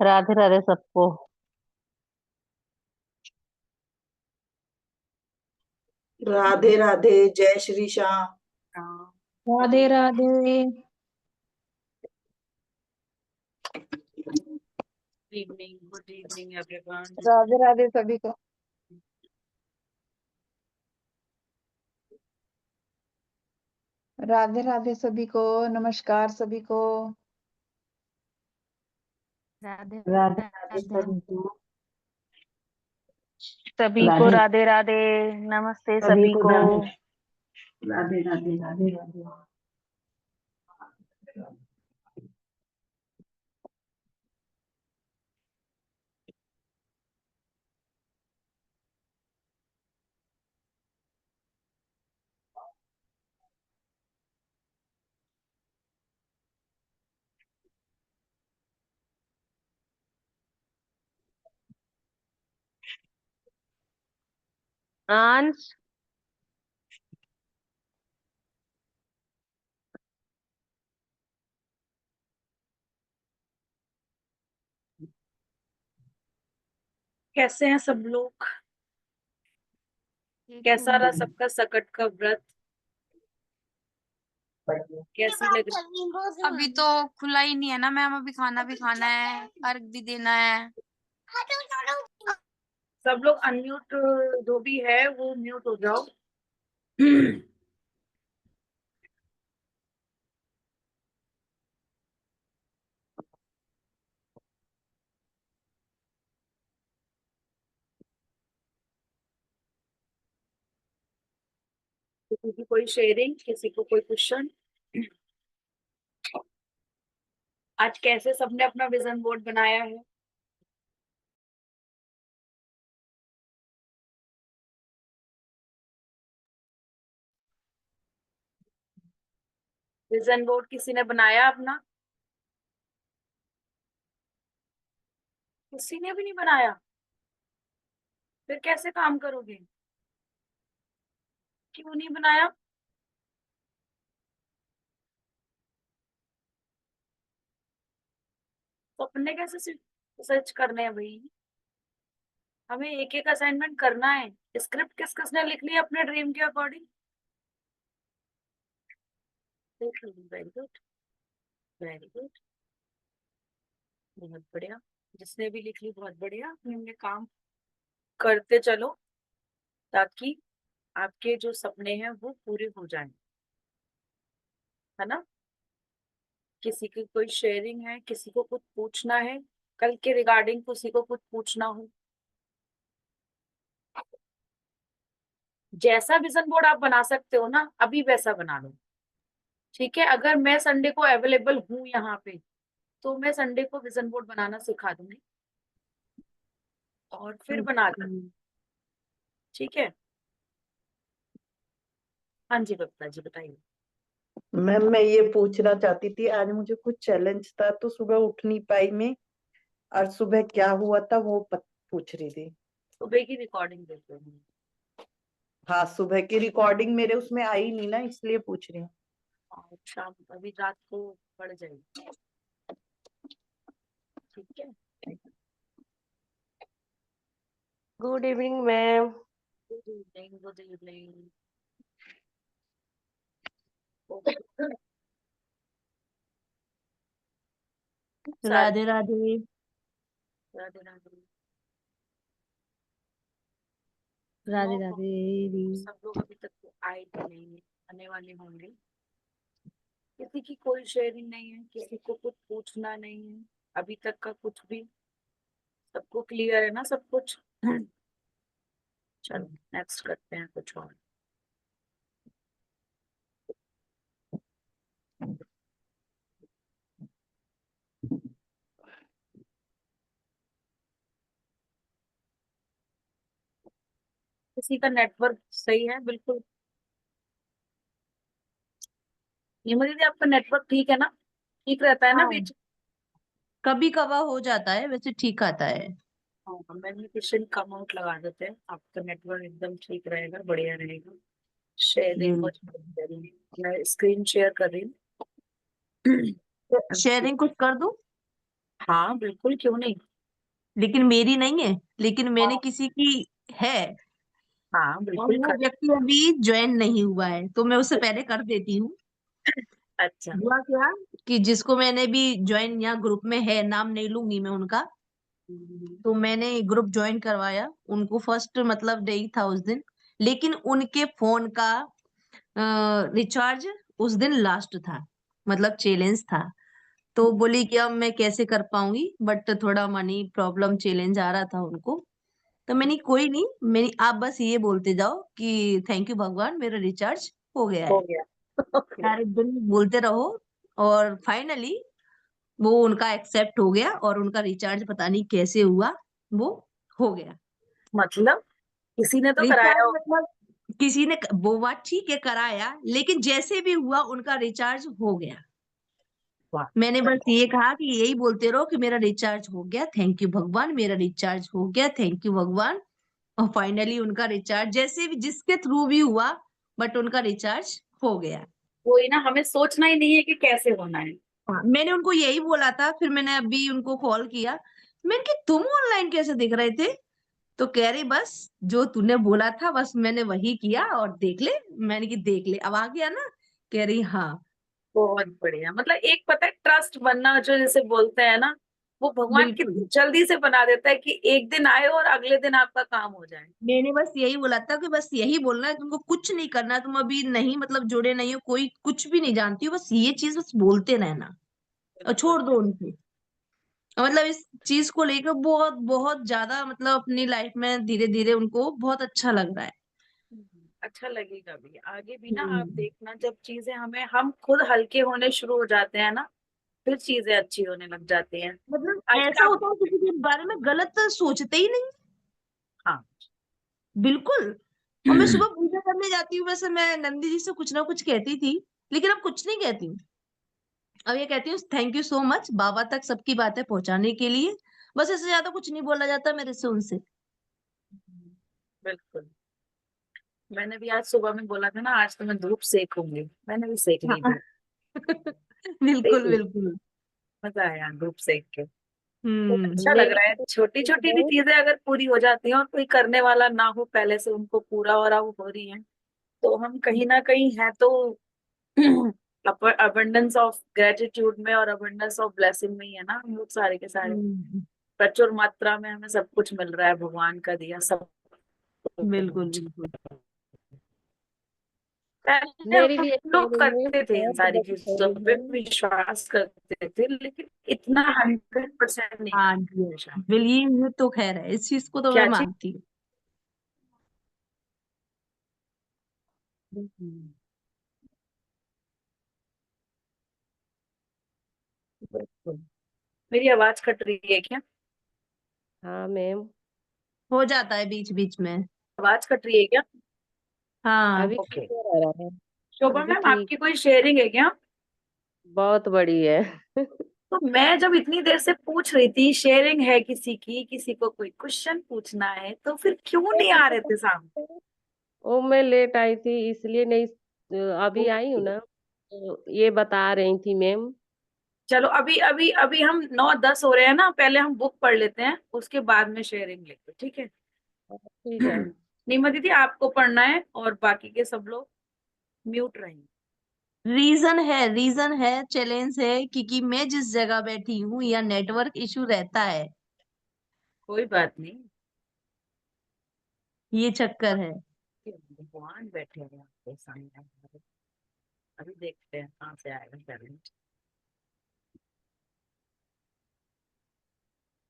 राधे राधे सबको। राधे राधे। जय श्री श्याम। हाँ। Radhe Radhe. Evening, good evening everyone. Radhe Radhe सभी को। राधे राधे सभी को। नमस्कार सभी को। राधे राधे राधे राधे सभी को। सभी को। राधे राधे राधे। नमस्ते सभी सभी को। को। राधे राधे राधे राधे। अंश, कैसे हैं सब लोग? कैसा रहा सबका सकट का व्रत? कैसी लग रही? अभी तो खुला ही नहीं है ना मैम, अभी खाना भी खाना है, अर्घ भी देना है। सब लोग अनम्यूट, जो भी है वो म्यूट हो जाओ। किसी की कोई शेयरिंग, किसी को कोई क्वेश्चन? आज कैसे सबने अपना विजन बोर्ड बनाया है? विजन बोर्ड किसी ने बनाया अपना? किसी ने भी नहीं बनाया? फिर कैसे काम करोगे? क्यों नहीं बनाया? तो अपने कैसे सर्च करने हैं भाई? हमें एक एक असाइनमेंट करना है। स्क्रिप्ट किस किसने लिख ली अपने ड्रीम के according? Very good, very good, बहुत बढ़िया। जिसने भी लिख ली बहुत बढ़िया। हमने काम करते चलो ताकि आपके जो सपने हैं वो पूरे हो जाएं, है ना? किसी की कोई शेयरिंग है, किसी को कुछ पूछना है, कल के रिगार्डिंग किसी को कुछ पूछना हो, जैसा विजन बोर्ड आप बना सकते हो ना अभी वैसा बना लो। ठीक है, अगर मैं संडे को अवेलेबल हूँ यहाँ पे तो मैं संडे को विजन बोर्ड बनाना सिखा दूंगी और फिर बना दूंगी। ठीक है, हाँ जी बप्ता जी बताइए। मैम मैं ये पूछना चाहती थी, आज मुझे कुछ चैलेंज था तो सुबह उठ नहीं पाई मैं, और सुबह क्या हुआ था वो पूछ रही थी। सुबह की रिकॉर्डिंग देते हैं। हाँ, सुबह की रिकॉर्डिंग मेरे उसमें आई नहीं ना, इसलिए पूछ रही हूँ। और शाम अभी रात को पड़ जाएगी। ठीक है, good evening ma'am. Good evening, good evening. Radhe Radhe. Radhe Radhe. Radhe no, Radhe. सब लोग अभी तक तो आए भी नहीं है, आने वाले होंगे। किसी की कोई शेयरिंग नहीं है, किसी को कुछ पूछना नहीं है अभी तक का कुछ भी। सबको क्लियर है ना सब कुछ? चलो नेक्स्ट करते हैं कुछ और। किसी का नेटवर्क सही है बिल्कुल? नीमा दीदी आपका नेटवर्क ठीक है ना? ठीक रहता है ना हाँ, बीच? कभी कभार हो जाता है, वैसे ठीक आता है। हाँ, मैग्निफिकेशन कम आउट लगा देते हैं, आपका नेटवर्क एकदम ठीक रहेगा, बढ़िया रहेगा। शेयरिंग हम्म। मैं स्क्रीन शेयर कर रही हूँ। शेयरिंग कुछ कर दूं? हाँ बिल्कुल, क्यों नहीं। लेकिन मेरी नहीं है, लेकिन मैंने किसी की है। हाँ और बिल्कुल वो कर। व्यक्ति अभी ज्वाइन नहीं हुआ है, तो मैं उससे पहले कर देती हूँ। अच्छा। हुआ क्या कि जिसको मैंने भी ज्वाइन, यहाँ ग्रुप में है, नाम नहीं लूंगी मैं उनका, तो मैंने ग्रुप ज्वाइन करवाया उनको। फर्स्ट मतलब डे ही था उस दिन, लेकिन उनके फोन का रिचार्ज उस दिन लास्ट था, मतलब चैलेंज था। तो बोली कि अब मैं कैसे कर पाऊंगी, बट थोड़ा मनी प्रॉब्लम चैलेंज आ रहा था उनको। तो मैंने कोई नहीं, मैंने आप बस ये बोलते जाओ कि थैंक यू भगवान, मेरा रिचार्ज हो गया हो है। गया। ओके। सारे दिन बोलते रहो, और फाइनली वो उनका एक्सेप्ट हो गया, और उनका रिचार्ज पता नहीं कैसे हुआ, वो हो गया। मतलब किसी ने तो कराया रिचार्ज हो। मतलब किसी ने, वो बात ठीक है कराया, लेकिन जैसे भी हुआ उनका रिचार्ज हो गया। वाह। मैंने बस ये कहा कि यही बोलते रहो कि मेरा रिचार्ज हो गया, थैंक यू भगवान, मेरा रिचार्ज हो गया, थैंक यू भगवान। और फाइनली उनका रिचार्ज जैसे भी, जिसके थ्रू भी हुआ, बट उनका रिचार्ज हो गया। वही ना, हमें सोचना ही नहीं है कि कैसे होना है। हाँ, मैंने उनको यही बोला था। फिर मैंने अभी उनको कॉल किया, मैंने कि तुम ऑनलाइन कैसे दिख रहे थे? तो कह रही बस जो तूने बोला था बस मैंने वही किया, और देख ले। मैंने कि देख ले, अब आ गया ना? कह रही हाँ। बहुत बढ़िया, मतलब एक पता है ट्रस्ट बनना जो जैसे बोलते हैं ना, वो भगवान बिल्कुल, कितनी जल्दी से बना देता है कि एक दिन आए और अगले दिन आपका काम हो जाए। मैंने बस यही बोला था कि बस यही बोलना है, तुमको कुछ नहीं करना, तुम अभी नहीं मतलब जुड़े नहीं हो, कोई कुछ भी नहीं जानती हो, बस ये चीज बस बोलते रहना और बिल्कुल। छोड़ दो उनको। मतलब इस चीज को लेकर बहुत बहुत ज्यादा, मतलब अपनी लाइफ में धीरे धीरे उनको बहुत अच्छा लग रहा है। अच्छा लगेगा भी आगे भी ना, आप हम्म। देखना जब चीजें हमें हम खुद हल्के होने शुरू हो जाते हैं ना, फिर चीजें अच्छी होने लग जाती हैं। मतलब आज ऐसा आप। होता है किसी के बारे में गलत सोचते ही नहीं। हाँ। बिल्कुल। और मैं सुबह पूजा करने जाती हूँ, वैसे मैं नंदी जी से कुछ ना कुछ कहती थी, लेकिन अब कुछ नहीं कहती हूँ। अब ये कहती हूँ थैंक यू सो मच बाबा तक सबकी बातें पहुंचाने के लिए। बस इससे ज्यादा कुछ नहीं बोला जाता मेरे से उनसे। बिल्कुल। मैंने भी आज सुबह में बोला था ना, आज तो मैं धूप सेकूंगी, मैंने भी सेक ली हाँ। धूप। बिल्कुल सही, बिल्कुल। मजा आया धूप सेक के। तो अच्छा लग मेरी रहा है, छोटी छोटी भी है। चीजें अगर पूरी हो जाती हैं और कोई करने वाला ना हो पहले से, उनको पूरा हो रहा, वो हो रही है, तो हम कहीं ना कहीं है तो अबंडेंस ऑफ ग्रेटिट्यूड में और अबंडेंस ऑफ ब्लेसिंग में ही है ना हम लोग सारे के सारे। हम्म, प्रचुर मात्रा में हमें सब कुछ मिल रहा है, भगवान का दिया सब बिल्कुल कुछ। बिल्कुल। पहले मेरी हम भी एक लोग शेयरिंग है, करते थे इन बहुत सारी बड़ी चीजों शेयरिंग पे, है। विश्वास करते थे, लेकिन इतना 100% नहीं हाँ करते जी, थे शायद। बिलीव तो खैर है, इस चीज को तो मैं क्या चीज? मानती हूँ। बिल्कुल। मेरी आवाज कट रही है क्या? हाँ मैम। हो जाता है बीच बीच में। आवाज कट रही है क्या? हाँ। अभी ओके। क्लियर आ रहा है। शोभा अभी मैम, ठीक। आपकी कोई शेयरिंग है क्या? बहुत बड़ी है। तो मैं जब इतनी देर से पूछ रही थी शेयरिंग है किसी की, किसी को कोई क्वेश्चन पूछना है, तो फिर क्यों नहीं आ रहे थे सामने? वो मैं लेट आई थी इसलिए नहीं। अभी आई हूँ ओके। ना, तो ये बता रही थी मैम। चलो, अभी अभी अभी हम 9-10 हो रहे हैं ना, पहले हम बुक पढ़ लेते हैं, उसके बाद में शेयरिंग लेते हैं, ठीक है? ठीक है। नीमा दीदी, आपको पढ़ना है और बाकी के सब लोग म्यूट रहेंगे। रीजन है, चैलेंज है, क्योंकि मैं जिस जगह बैठी हूँ या नेटवर्क इशू रहता है, कोई बात नहीं, ये चक्कर है। भगवान बैठे हैं आपके सामने हमारे। अभी देखते हैं कहाँ से आएगा टैलेंट।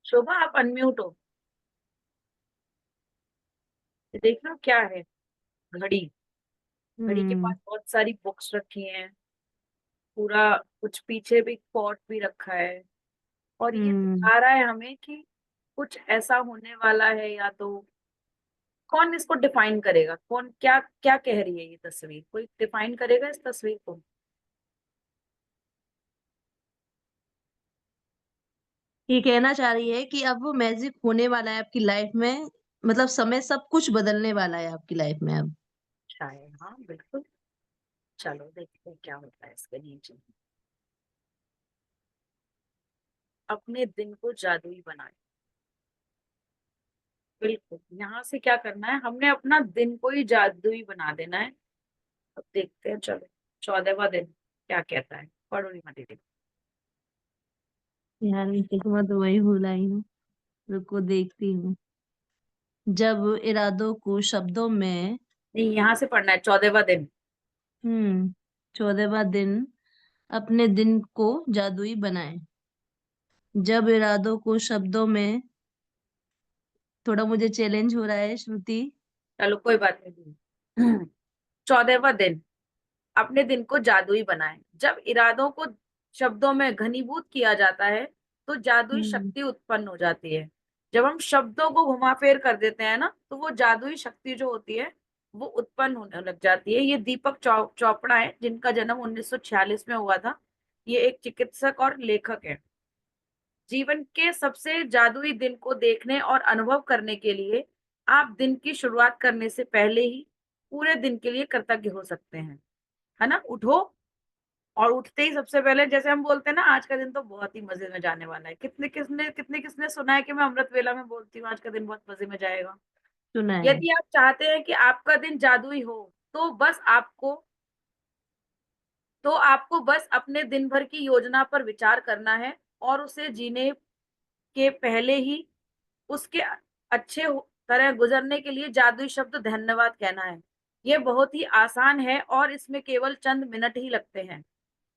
शोभा, आप अनम्यूट हो। ये देख लो क्या है, घड़ी। घड़ी के हम्म पास बहुत सारी बुक्स रखी हैं, पूरा कुछ पीछे भी पॉट भी रखा है, और ये हम्म दिखा रहा है हमें कि कुछ ऐसा होने वाला है, या तो कौन इसको डिफाइन करेगा, कौन क्या क्या कह रही है ये तस्वीर, कोई डिफाइन करेगा इस तस्वीर को? ये कहना चाह रही है कि अब वो मैजिक होने वाला है आपकी लाइफ में, मतलब समय सब कुछ बदलने वाला है आपकी लाइफ में अब। शायद, हाँ बिल्कुल। चलो देखते हैं क्या होता है इसके नीचे। अपने दिन को जादुई बनाए। बिल्कुल, यहाँ से क्या करना है, हमने अपना दिन को ही जादुई बना देना है। अब देखते हैं, चलो 14वां दिन क्या कहता है, पढ़ो रीमा दीदी। यार ये किस्मत वही भुलाई हूँ, रुको देखती हूँ। जब इरादों को शब्दों में। नहीं, यहाँ से पढ़ना है 14वां दिन। 14वां दिन। अपने दिन को जादुई बनाए। जब इरादों को शब्दों में। थोड़ा मुझे चैलेंज हो रहा है श्रुति। चलो कोई बात नहीं। 14वां दिन। अपने दिन को जादुई बनाए। जब इरादों को शब्दों में घनीभूत किया जाता है, तो जादुई हम्म शक्ति उत्पन्न हो जाती है। जब हम शब्दों को घुमाफेर कर देते हैं ना, तो वो जादुई शक्ति जो होती है वो उत्पन्न होने लग जाती है। ये दीपक चोपड़ा है, जिनका जन्म 1946 में हुआ था। ये एक चिकित्सक और लेखक है। जीवन के सबसे जादुई दिन को देखने और अनुभव करने के लिए आप दिन की शुरुआत करने से पहले ही पूरे दिन के लिए कृतज्ञ हो सकते हैं, है ना? उठो, और उठते ही सबसे पहले जैसे हम बोलते हैं ना, आज का दिन तो बहुत ही मजे में जाने वाला है। कितने किसने सुना है कि मैं अमृत वेला में बोलती हूँ आज का दिन बहुत मजे में जाएगा? सुना है। यदि आप चाहते हैं कि आपका दिन जादुई हो, तो बस आपको बस अपने दिन भर की योजना पर विचार करना है, और उसे जीने के पहले ही उसके तरह गुजरने के लिए जादुई शब्द धन्यवाद कहना है। यह बहुत ही आसान है और इसमें केवल चंद मिनट ही लगते हैं,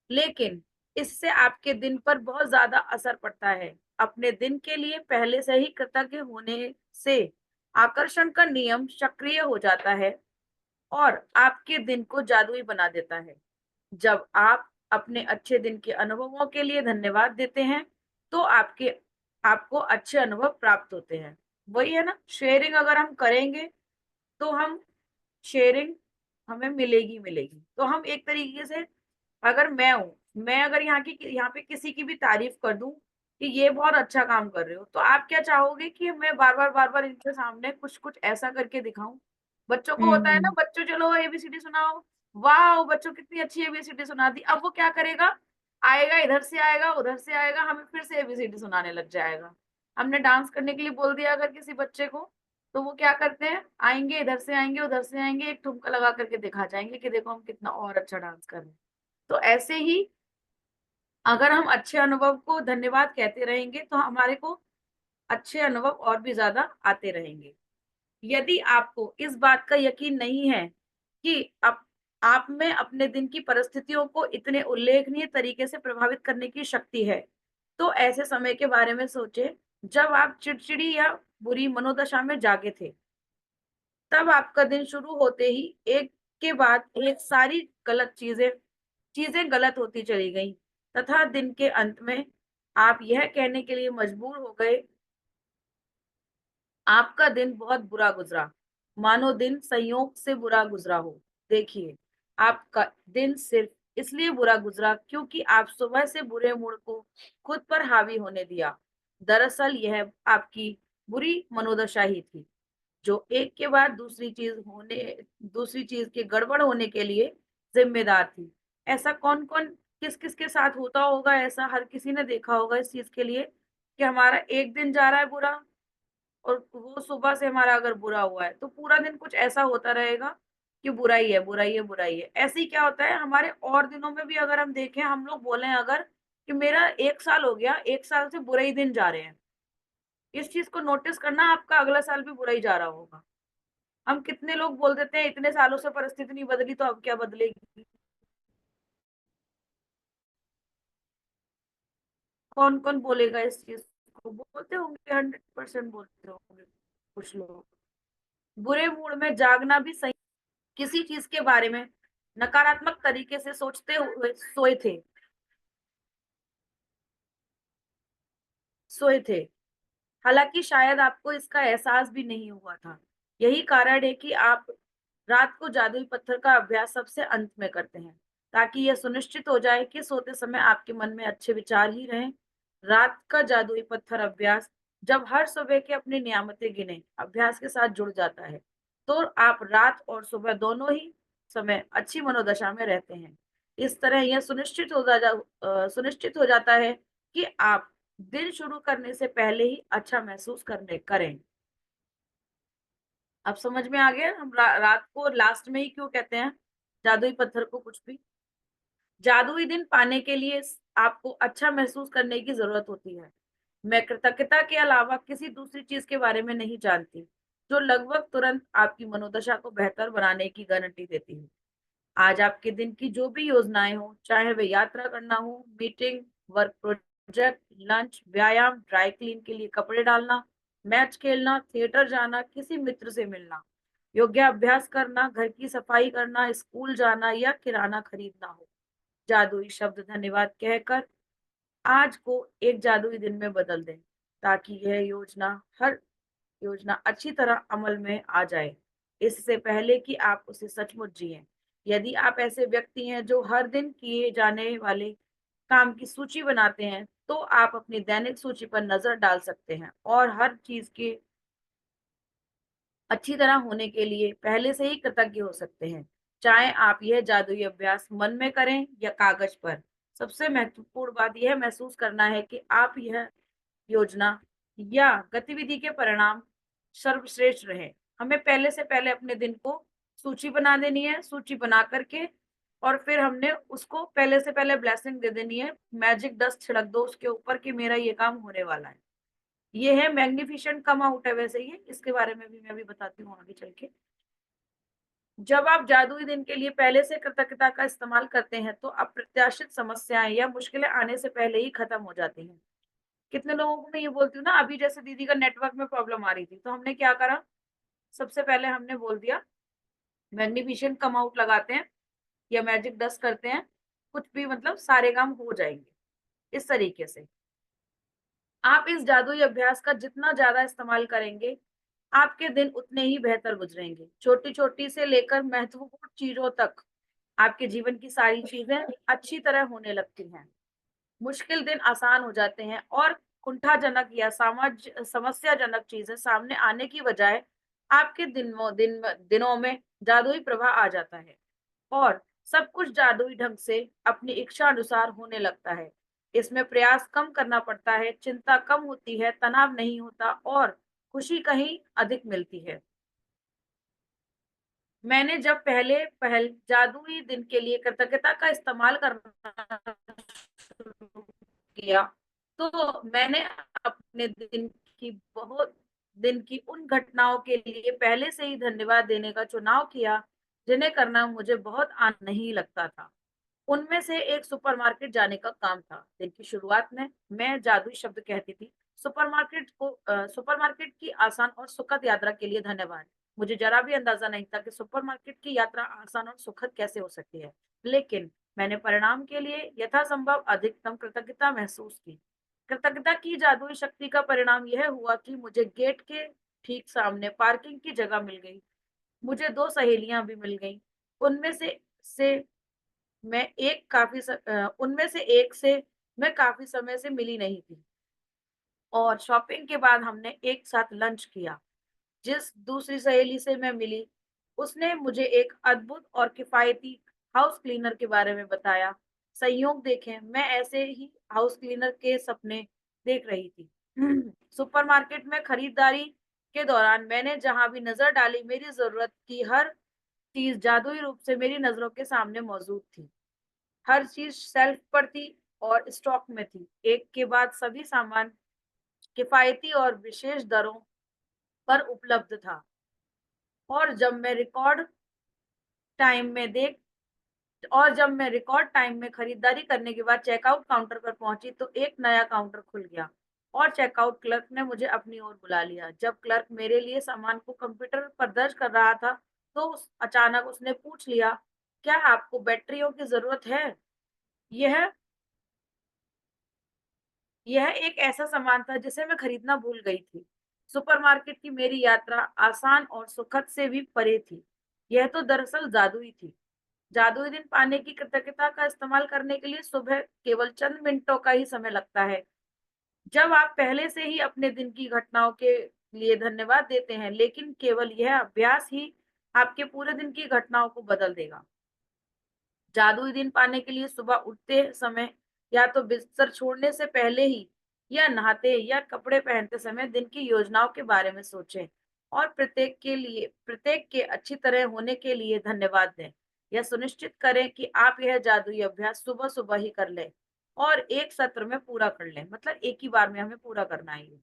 लेकिन इससे आपके दिन पर बहुत ज्यादा असर पड़ता है। अपने दिन के लिए पहले से ही कृतज्ञ होने से आकर्षण का नियम सक्रिय हो जाता है और आपके दिन को जादुई बना देता है। जब आप अपने अच्छे दिन के अनुभवों के लिए धन्यवाद देते हैं, तो आपको अच्छे अनुभव प्राप्त होते हैं। वही है ना, शेयरिंग अगर हम करेंगे तो हम शेयरिंग हमें मिलेगी मिलेगी। तो हम एक तरीके से, अगर मैं हूं, मैं अगर यहाँ पे किसी की भी तारीफ कर दूं, कि ये बहुत अच्छा काम कर रहे हो, तो आप क्या चाहोगे कि मैं बार बार इनके सामने कुछ कुछ ऐसा करके दिखाऊं? बच्चों को होता है ना, बच्चों चलो एबीसीडी सुनाओ, वाह बच्चों कितनी अच्छी एबीसीडी सुना दी। अब वो क्या करेगा, आएगा इधर से आएगा उधर से आएगा, हमें फिर से एबीसीडी सुनाने लग जाएगा। हमने डांस करने के लिए बोल दिया अगर किसी बच्चे को, तो वो क्या करते हैं, आएंगे इधर से आएंगे उधर से आएंगे, एक ठुमका लगा करके दिखा जाएंगे कि देखो हम कितना और अच्छा डांस कर रहे हैं। तो ऐसे ही अगर हम अच्छे अनुभव को धन्यवाद कहते रहेंगे तो हमारे को अच्छे अनुभव और भी ज्यादा आते रहेंगे। यदि आपको इस बात का यकीन नहीं है कि आप में अपने दिन की परिस्थितियों को इतने उल्लेखनीय तरीके से प्रभावित करने की शक्ति है, तो ऐसे समय के बारे में सोचें जब आप चिड़चिड़ी या बुरी मनोदशा में जागे थे। तब आपका दिन शुरू होते ही एक के बाद एक सारी गलत चीजें गलत होती चली गई तथा दिन के अंत में आप यह कहने के लिए मजबूर हो गए, आपका दिन बहुत बुरा गुजरा, मानो दिन संयोग से बुरा गुजरा हो। देखिए, आपका दिन सिर्फ इसलिए बुरा गुजरा क्योंकि आप सुबह से बुरे मूड को खुद पर हावी होने दिया। दरअसल यह आपकी बुरी मनोदशा ही थी जो एक के बाद दूसरी चीज के गड़बड़ होने के लिए जिम्मेदार थी। ऐसा कौन कौन किस किस के साथ होता होगा, ऐसा हर किसी ने देखा होगा इस चीज के लिए कि हमारा एक दिन जा रहा है बुरा, और वो सुबह से हमारा अगर बुरा हुआ है तो पूरा दिन कुछ ऐसा होता रहेगा कि बुरा ही है बुरा ही है बुरा ही है। ऐसे ही क्या होता है हमारे और दिनों में भी, अगर हम देखें, हम लोग बोले अगर कि मेरा 1 साल हो गया, 1 साल से बुरे ही दिन जा रहे हैं, इस चीज को नोटिस करना, आपका अगला साल भी बुरा ही जा रहा होगा। हम कितने लोग बोल देते हैं इतने सालों से परिस्थिति नहीं बदली तो अब क्या बदलेगी। कौन कौन बोलेगा इस चीज को, बोलते होंगे, 100% बोलते होंगे कुछ लोग। बुरे मूड में जागना भी सही, किसी चीज के बारे में नकारात्मक तरीके से सोचते हुए सोए थे, हालांकि शायद आपको इसका एहसास भी नहीं हुआ था। यही कारण है कि आप रात को जादुई पत्थर का अभ्यास सबसे अंत में करते हैं, ताकि यह सुनिश्चित हो जाए कि सोते समय आपके मन में अच्छे विचार ही रहें। रात का जादुई पत्थर अभ्यास जब हर सुबह के अपनी नियामतें गिने अभ्यास के साथ जुड़ जाता है, तो आप रात और सुबह दोनों ही समय अच्छी मनोदशा में रहते हैं। इस तरह यह सुनिश्चित हो जाता है कि आप दिन शुरू करने से पहले ही अच्छा महसूस करने करें। अब समझ में आ गया हम रात को लास्ट में ही क्यों कहते हैं जादुई पत्थर को कुछ भी। जादुई दिन पाने के लिए आपको अच्छा महसूस करने की जरूरत होती है। मैं कृतज्ञता के अलावा किसी दूसरी चीज के बारे में नहीं जानती जो लगभग तुरंत आपकी मनोदशा को बेहतर बनाने की गारंटी देती है। आज आपके दिन की जो भी योजनाएं हो, चाहे वे यात्रा करना हो, मीटिंग, वर्क प्रोजेक्ट, लंच, व्यायाम, ड्राई क्लीन के लिए कपड़े डालना, मैच खेलना, थिएटर जाना, किसी मित्र से मिलना, योगाभ्यास करना, घर की सफाई करना, स्कूल जाना या किराना खरीदना हो, जादुई शब्द धन्यवाद कहकर आज को एक जादुई दिन में बदल दें, ताकि यह हर योजना अच्छी तरह अमल में आ जाए, इससे पहले कि आप उसे सचमुच जिएं। यदि आप ऐसे व्यक्ति हैं जो हर दिन किए जाने वाले काम की सूची बनाते हैं, तो आप अपनी दैनिक सूची पर नजर डाल सकते हैं और हर चीज के अच्छी तरह होने के लिए पहले से ही कृतज्ञ हो सकते हैं, चाहे आप यह जादुई अभ्यास मन में करें या कागज पर। सबसे महत्वपूर्ण बात यह महसूस करना है कि आप यह योजना या गतिविधि के परिणाम सर्वश्रेष्ठ रहे। हमें पहले से पहले अपने दिन को सूची बना देनी है, सूची बना करके और फिर हमने उसको पहले से पहले ब्लेसिंग दे देनी है, मैजिक डस्ट छिड़क दो उसके ऊपर कि मेरा ये काम होने वाला है। ये है मैग्निफिसेंट कम आउट है, वैसे ही इसके बारे में भी मैं अभी बताती हूँ आगे चल के। जब आप जादुई दिन के लिए पहले से कृतज्ञता का इस्तेमाल करते हैं तो अप्रत्याशित समस्याएं या मुश्किलें आने से पहले ही खत्म हो जाती हैं। कितने लोगों को मैं ये बोलती हूँ ना, अभी जैसे दीदी का नेटवर्क में प्रॉब्लम आ रही थी तो हमने क्या करा, सबसे पहले हमने बोल दिया मैग्निफिसेंट कम आउट लगाते हैं या मैजिक डस्ट करते हैं, कुछ भी मतलब सारे काम हो जाएंगे। इस तरीके से आप इस जादुई अभ्यास का जितना ज्यादा इस्तेमाल करेंगे, आपके दिन उतने ही बेहतर गुजरेंगे। छोटी छोटी से लेकर महत्वपूर्ण चीजों तक आपके जीवन की सारी चीजें अच्छी तरह होने लगती हैं, मुश्किल दिन आसान हो जाते हैं और कुंठाजनक या समस्याजनक चीजें सामने आने की बजाय आपके दिनों में जादुई प्रवाह आ जाता है और सब कुछ जादुई ढंग से अपनी इच्छा अनुसार होने लगता है। इसमें प्रयास कम करना पड़ता है, चिंता कम होती है, तनाव नहीं होता और खुशी कहीं अधिक मिलती है। मैंने जब पहल जादुई दिन के लिए कृतज्ञता का इस्तेमाल करना शुरू किया, तो मैंने अपने दिन की उन घटनाओं के लिए पहले से ही धन्यवाद देने का चुनाव किया, जिन्हें करना मुझे बहुत आनंद नहीं लगता था। उनमें से एक सुपरमार्केट जाने का काम था। दिन की शुरुआत में मैं जादुई शब्द कहती थी, सुपरमार्केट की आसान और सुखद यात्रा के लिए धन्यवाद। मुझे जरा भी अंदाजा नहीं था कि सुपरमार्केट की यात्रा आसान और सुखद कैसे हो सकती है, लेकिन मैंने परिणाम के लिए यथासंभव अधिकतम कृतज्ञता महसूस की। कृतज्ञता की जादुई शक्ति का परिणाम यह हुआ कि मुझे गेट के ठीक सामने पार्किंग की जगह मिल गई। मुझे 2 सहेलियां भी मिल गईं। उनमें से उनमें से एक से मैं काफी समय से मिली नहीं थी और शॉपिंग के बाद हमने एक साथ लंच किया। जिस दूसरी सहेली से मैं मिली, उसने मुझे एक अद्भुत और किफायती हाउस क्लीनर के बारे में बताया। संयोग देखें, मैं ऐसे ही हाउस क्लीनर के सपने देख रही थी। सुपरमार्केट में खरीदारी के दौरान मैंने जहां भी नजर डाली, मेरी जरूरत की हर चीज जादुई रूप से मेरी नजरों के सामने मौजूद थी। हर चीज शेल्फ पर थी और स्टॉक में थी। एक के बाद सभी सामान किफायती और विशेष दरों पर उपलब्ध था। और जब मैं रिकॉर्ड टाइम में देख और जब मैं रिकॉर्ड टाइम में खरीदारी करने के बाद चेकआउट काउंटर पर पहुंची, तो एक नया काउंटर खुल गया और चेकआउट क्लर्क ने मुझे अपनी ओर बुला लिया। जब क्लर्क मेरे लिए सामान को कंप्यूटर पर दर्ज कर रहा था, तो अचानक उसने पूछ लिया, क्या आपको बैटरियों की जरूरत है? यह यह एक ऐसा सामान था जिसे मैं खरीदना भूल गई थी। सुपरमार्केट की मेरी यात्रा आसान और सुखद से भी परे थी। यह तो दरअसल जादुई थी। जादुई दिन पाने की कृतज्ञता का इस्तेमाल करने के लिए सुबह केवल चंद मिनटों का ही समय लगता है। जब आप पहले से ही अपने दिन की घटनाओं के लिए धन्यवाद देते हैं, लेकिन केवल यह अभ्यास ही आपके पूरे दिन की घटनाओं को बदल देगा। जादुई दिन पाने के लिए सुबह उठते समय या तो बिस्तर छोड़ने से पहले ही या नहाते या कपड़े पहनते समय दिन की योजनाओं के बारे में सोचें और प्रत्येक के अच्छी तरह होने के लिए धन्यवाद दें। यह सुनिश्चित करें कि आप यह जादुई अभ्यास सुबह सुबह ही कर लें और एक सत्र में पूरा कर लें। मतलब एक ही बार में हमें पूरा करना है ये।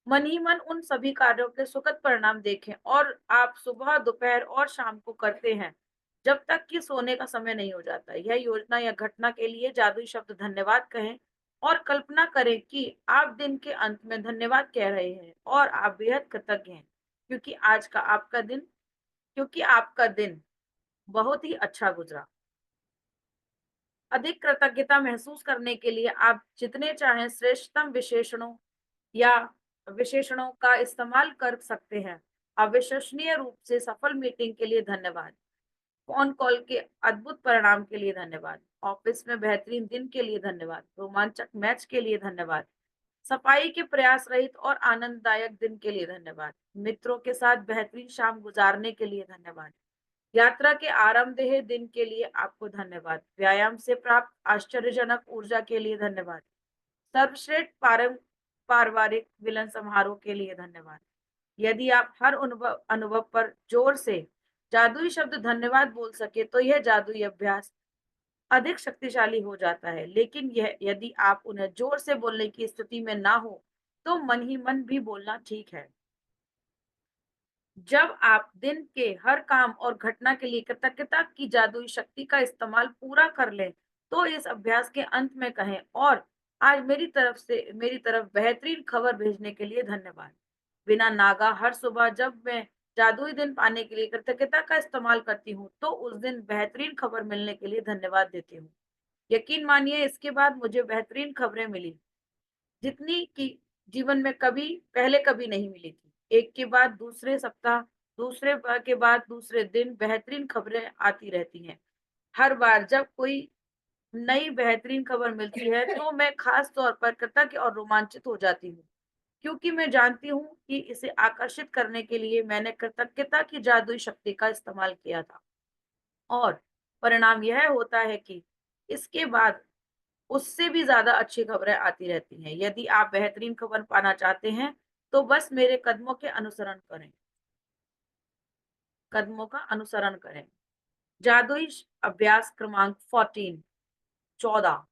मन ही मन उन सभी कार्यों के सुखद परिणाम देखें और आप सुबह, दोपहर और शाम को करते हैं, जब तक कि सोने का समय नहीं हो जाता। यह योजना या घटना के लिए जादुई शब्द धन्यवाद कहें और कल्पना करें कि आप दिन के अंत में धन्यवाद कह रहे हैं और आप बेहद कृतज्ञ हैं क्योंकि आपका दिन बहुत ही अच्छा गुजरा। अधिक कृतज्ञता महसूस करने के लिए आप जितने चाहें श्रेष्ठतम या विशेषणों का इस्तेमाल कर सकते हैं। अविश्वसनीय रूप से सफल मीटिंग के लिए धन्यवाद। फोन कॉल के अद्भुत परिणाम के लिए धन्यवाद। ऑफिस में बेहतरीन दिन के लिए धन्यवाद। रोमांचक मैच के लिए धन्यवाद। सफाई के प्रयास रहित और आनंददायक दिन के लिए धन्यवाद। मित्रों के साथ बेहतरीन शाम गुजारने के लिए धन्यवाद। यात्रा के आरामदेह दिन के लिए आपको धन्यवाद। व्यायाम से प्राप्त आश्चर्यजनक ऊर्जा के लिए धन्यवाद। सर्वश्रेष्ठ पारिवारिक मिलन समारोह के लिए धन्यवाद। यदि आप हर अनुभव पर जोर से जादुई शब्द धन्यवाद बोल सके, तो यह जादुई अभ्यास अधिक शक्तिशाली हो जाता है। लेकिन यदि आप उन्हें जोर से बोलने की स्थिति में ना हो, तो मन ही मन भी बोलना ठीक है। जब आप दिन के हर काम और घटना के लिए कृतज्ञता की जादुई शक्ति का इस्तेमाल पूरा कर लें, तो इस अभ्यास के अंत में कहें, और आज मेरी तरफ बेहतरीन खबर भेजने के लिए धन्यवाद। बिना नागा हर सुबह जब मैं जादुई दिन पाने के लिए कृतज्ञता का इस्तेमाल करती हूँ, तो उस दिन बेहतरीन खबर मिलने के लिए धन्यवाद देती हूँ। यकीन मानिए, इसके बाद मुझे बेहतरीन खबरें मिली, जितनी की जीवन में कभी नहीं मिली थी। एक के बाद दूसरे सप्ताह, के बाद दूसरे दिन बेहतरीन खबरें आती रहती हैं। हर बार जब कोई नई बेहतरीन खबर मिलती है तो मैं खास तौर पर कृतज्ञ और रोमांचित हो जाती हूँ, क्योंकि मैं जानती हूँ कि इसे आकर्षित करने के लिए मैंने कृतज्ञता की जादुई शक्ति का इस्तेमाल किया था। और परिणाम यह होता है कि इसके बाद उससे भी ज्यादा अच्छी खबरें आती रहती हैं। यदि आप बेहतरीन खबर पाना चाहते हैं तो बस मेरे कदमों का अनुसरण करें। जादुई अभ्यास क्रमांक 14।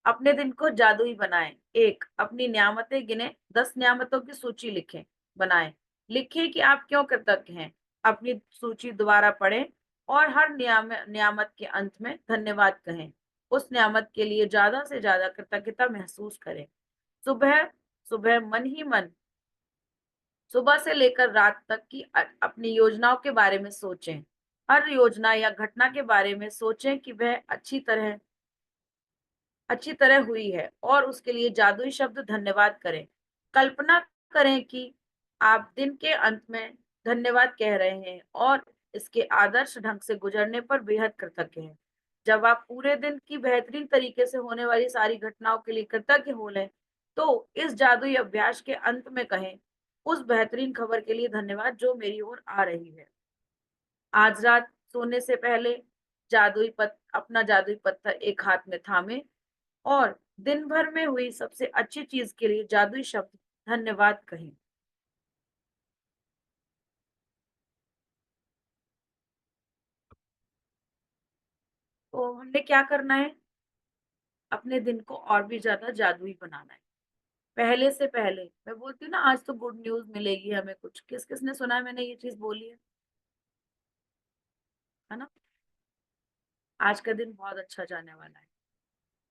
अपने दिन को जादुई बनाएं। 1, अपनी नियामतें गिने। 10 नियामतों की सूची बनाएं। लिखें कि आप क्यों कृतज्ञ हैं। अपनी सूची दोबारा पढ़ें और हर नियामत के अंत में धन्यवाद कहें। उस नियामत के लिए ज्यादा से ज्यादा कृतज्ञता महसूस करें। सुबह सुबह मन ही मन सुबह से लेकर रात तक की अपनी योजनाओं के बारे में सोचें। हर योजना या घटना के बारे में सोचें कि वह अच्छी तरह हुई है और उसके लिए जादुई शब्द धन्यवाद करें। कल्पना करें कि आप दिन के अंत में धन्यवाद कह रहे हैं और इसके आदर्श ढंग से गुजरने पर बेहद कृतज्ञ हैं। जब आप पूरे दिन की बेहतरीन तरीके से होने वाली सारी घटनाओं के लिए कृतज्ञ हो लें, तो इस जादुई अभ्यास के अंत में कहें, उस बेहतरीन खबर के लिए धन्यवाद जो मेरी ओर आ रही है। आज रात सोने से पहले अपना जादुई पत्थर एक हाथ में थामे और दिन भर में हुई सबसे अच्छी चीज के लिए जादुई शब्द धन्यवाद कहें। तो हमने क्या करना है, अपने दिन को और भी ज्यादा जादुई बनाना है। पहले से पहले मैं बोलती हूँ ना, आज तो गुड न्यूज मिलेगी हमें कुछ। किस किसने सुना है मैंने ये चीज बोली है ना? आज का दिन बहुत अच्छा जाने वाला है।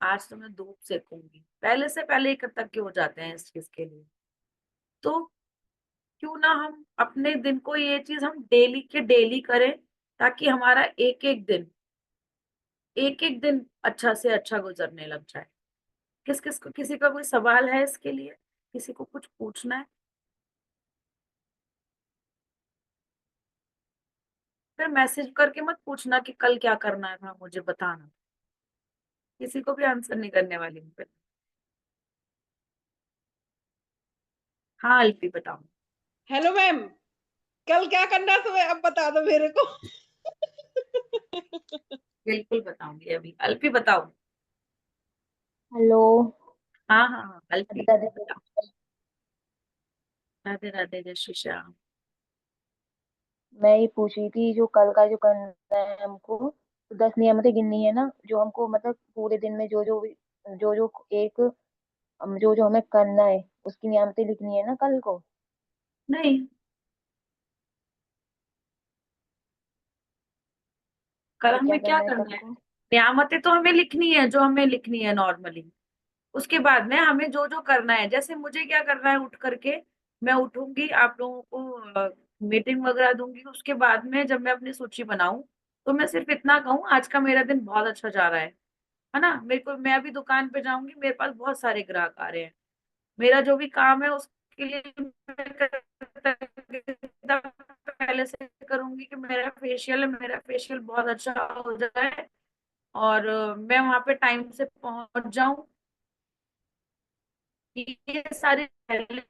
आज तो मैं धूप सेकूंगी। पहले से पहले ही कृतज्ञ हो जाते हैं इस चीज के लिए। तो क्यों ना हम अपने दिन को ये चीज हम डेली के डेली करें, ताकि हमारा एक एक दिन अच्छा से अच्छा गुजरने लग जाए। किसी का कोई सवाल है इसके लिए? किसी को कुछ पूछना है? फिर मैसेज करके मत पूछना कि कल क्या करना था, मुझे बताना। किसी को भी आंसर नहीं करने वाली हूँ फिर। हाँ अल्पी बताओ। हेलो मैम, कल क्या करना है तुम्हें अब बता दो मेरे को। बिल्कुल बताऊंगी अभी। अल्पी बताओ। हेलो। हाँ हाँ हाँ अल्पी राधे राधे। बताओ। राधे राधे, जय श्री श्याम। मैं ये पूछ रही थी, जो कल का जो करना है हमको, तो 10 नियमतें गिननी है ना, जो हमको मतलब पूरे दिन में जो जो एक जो जो हमें करना है उसकी नियमतें लिखनी है ना कल को। नहीं, कल तो क्या हमें क्या करना है कल करना है? को? नियामतें तो हमें लिखनी है जो हमें लिखनी है नॉर्मली। उसके बाद में हमें जो जो करना है, जैसे मुझे क्या करना है, उठ करके मैं उठूंगी, आप लोगों को मीटिंग वगैरह दूंगी। उसके बाद में जब मैं अपनी सूची बनाऊं, तो मैं सिर्फ इतना कहूँ, आज का मेरा दिन बहुत अच्छा जा रहा है ना। मैं अभी दुकान पे जाऊंगी, मेरे पास बहुत सारे ग्राहक आ रहे हैं। मेरा जो भी काम है उसके लिए मैं पहले से करूंगी कि मेरा फेशियल बहुत अच्छा हो जाए और मैं वहां पे टाइम से पहुंच जाऊं। ये सारे पहले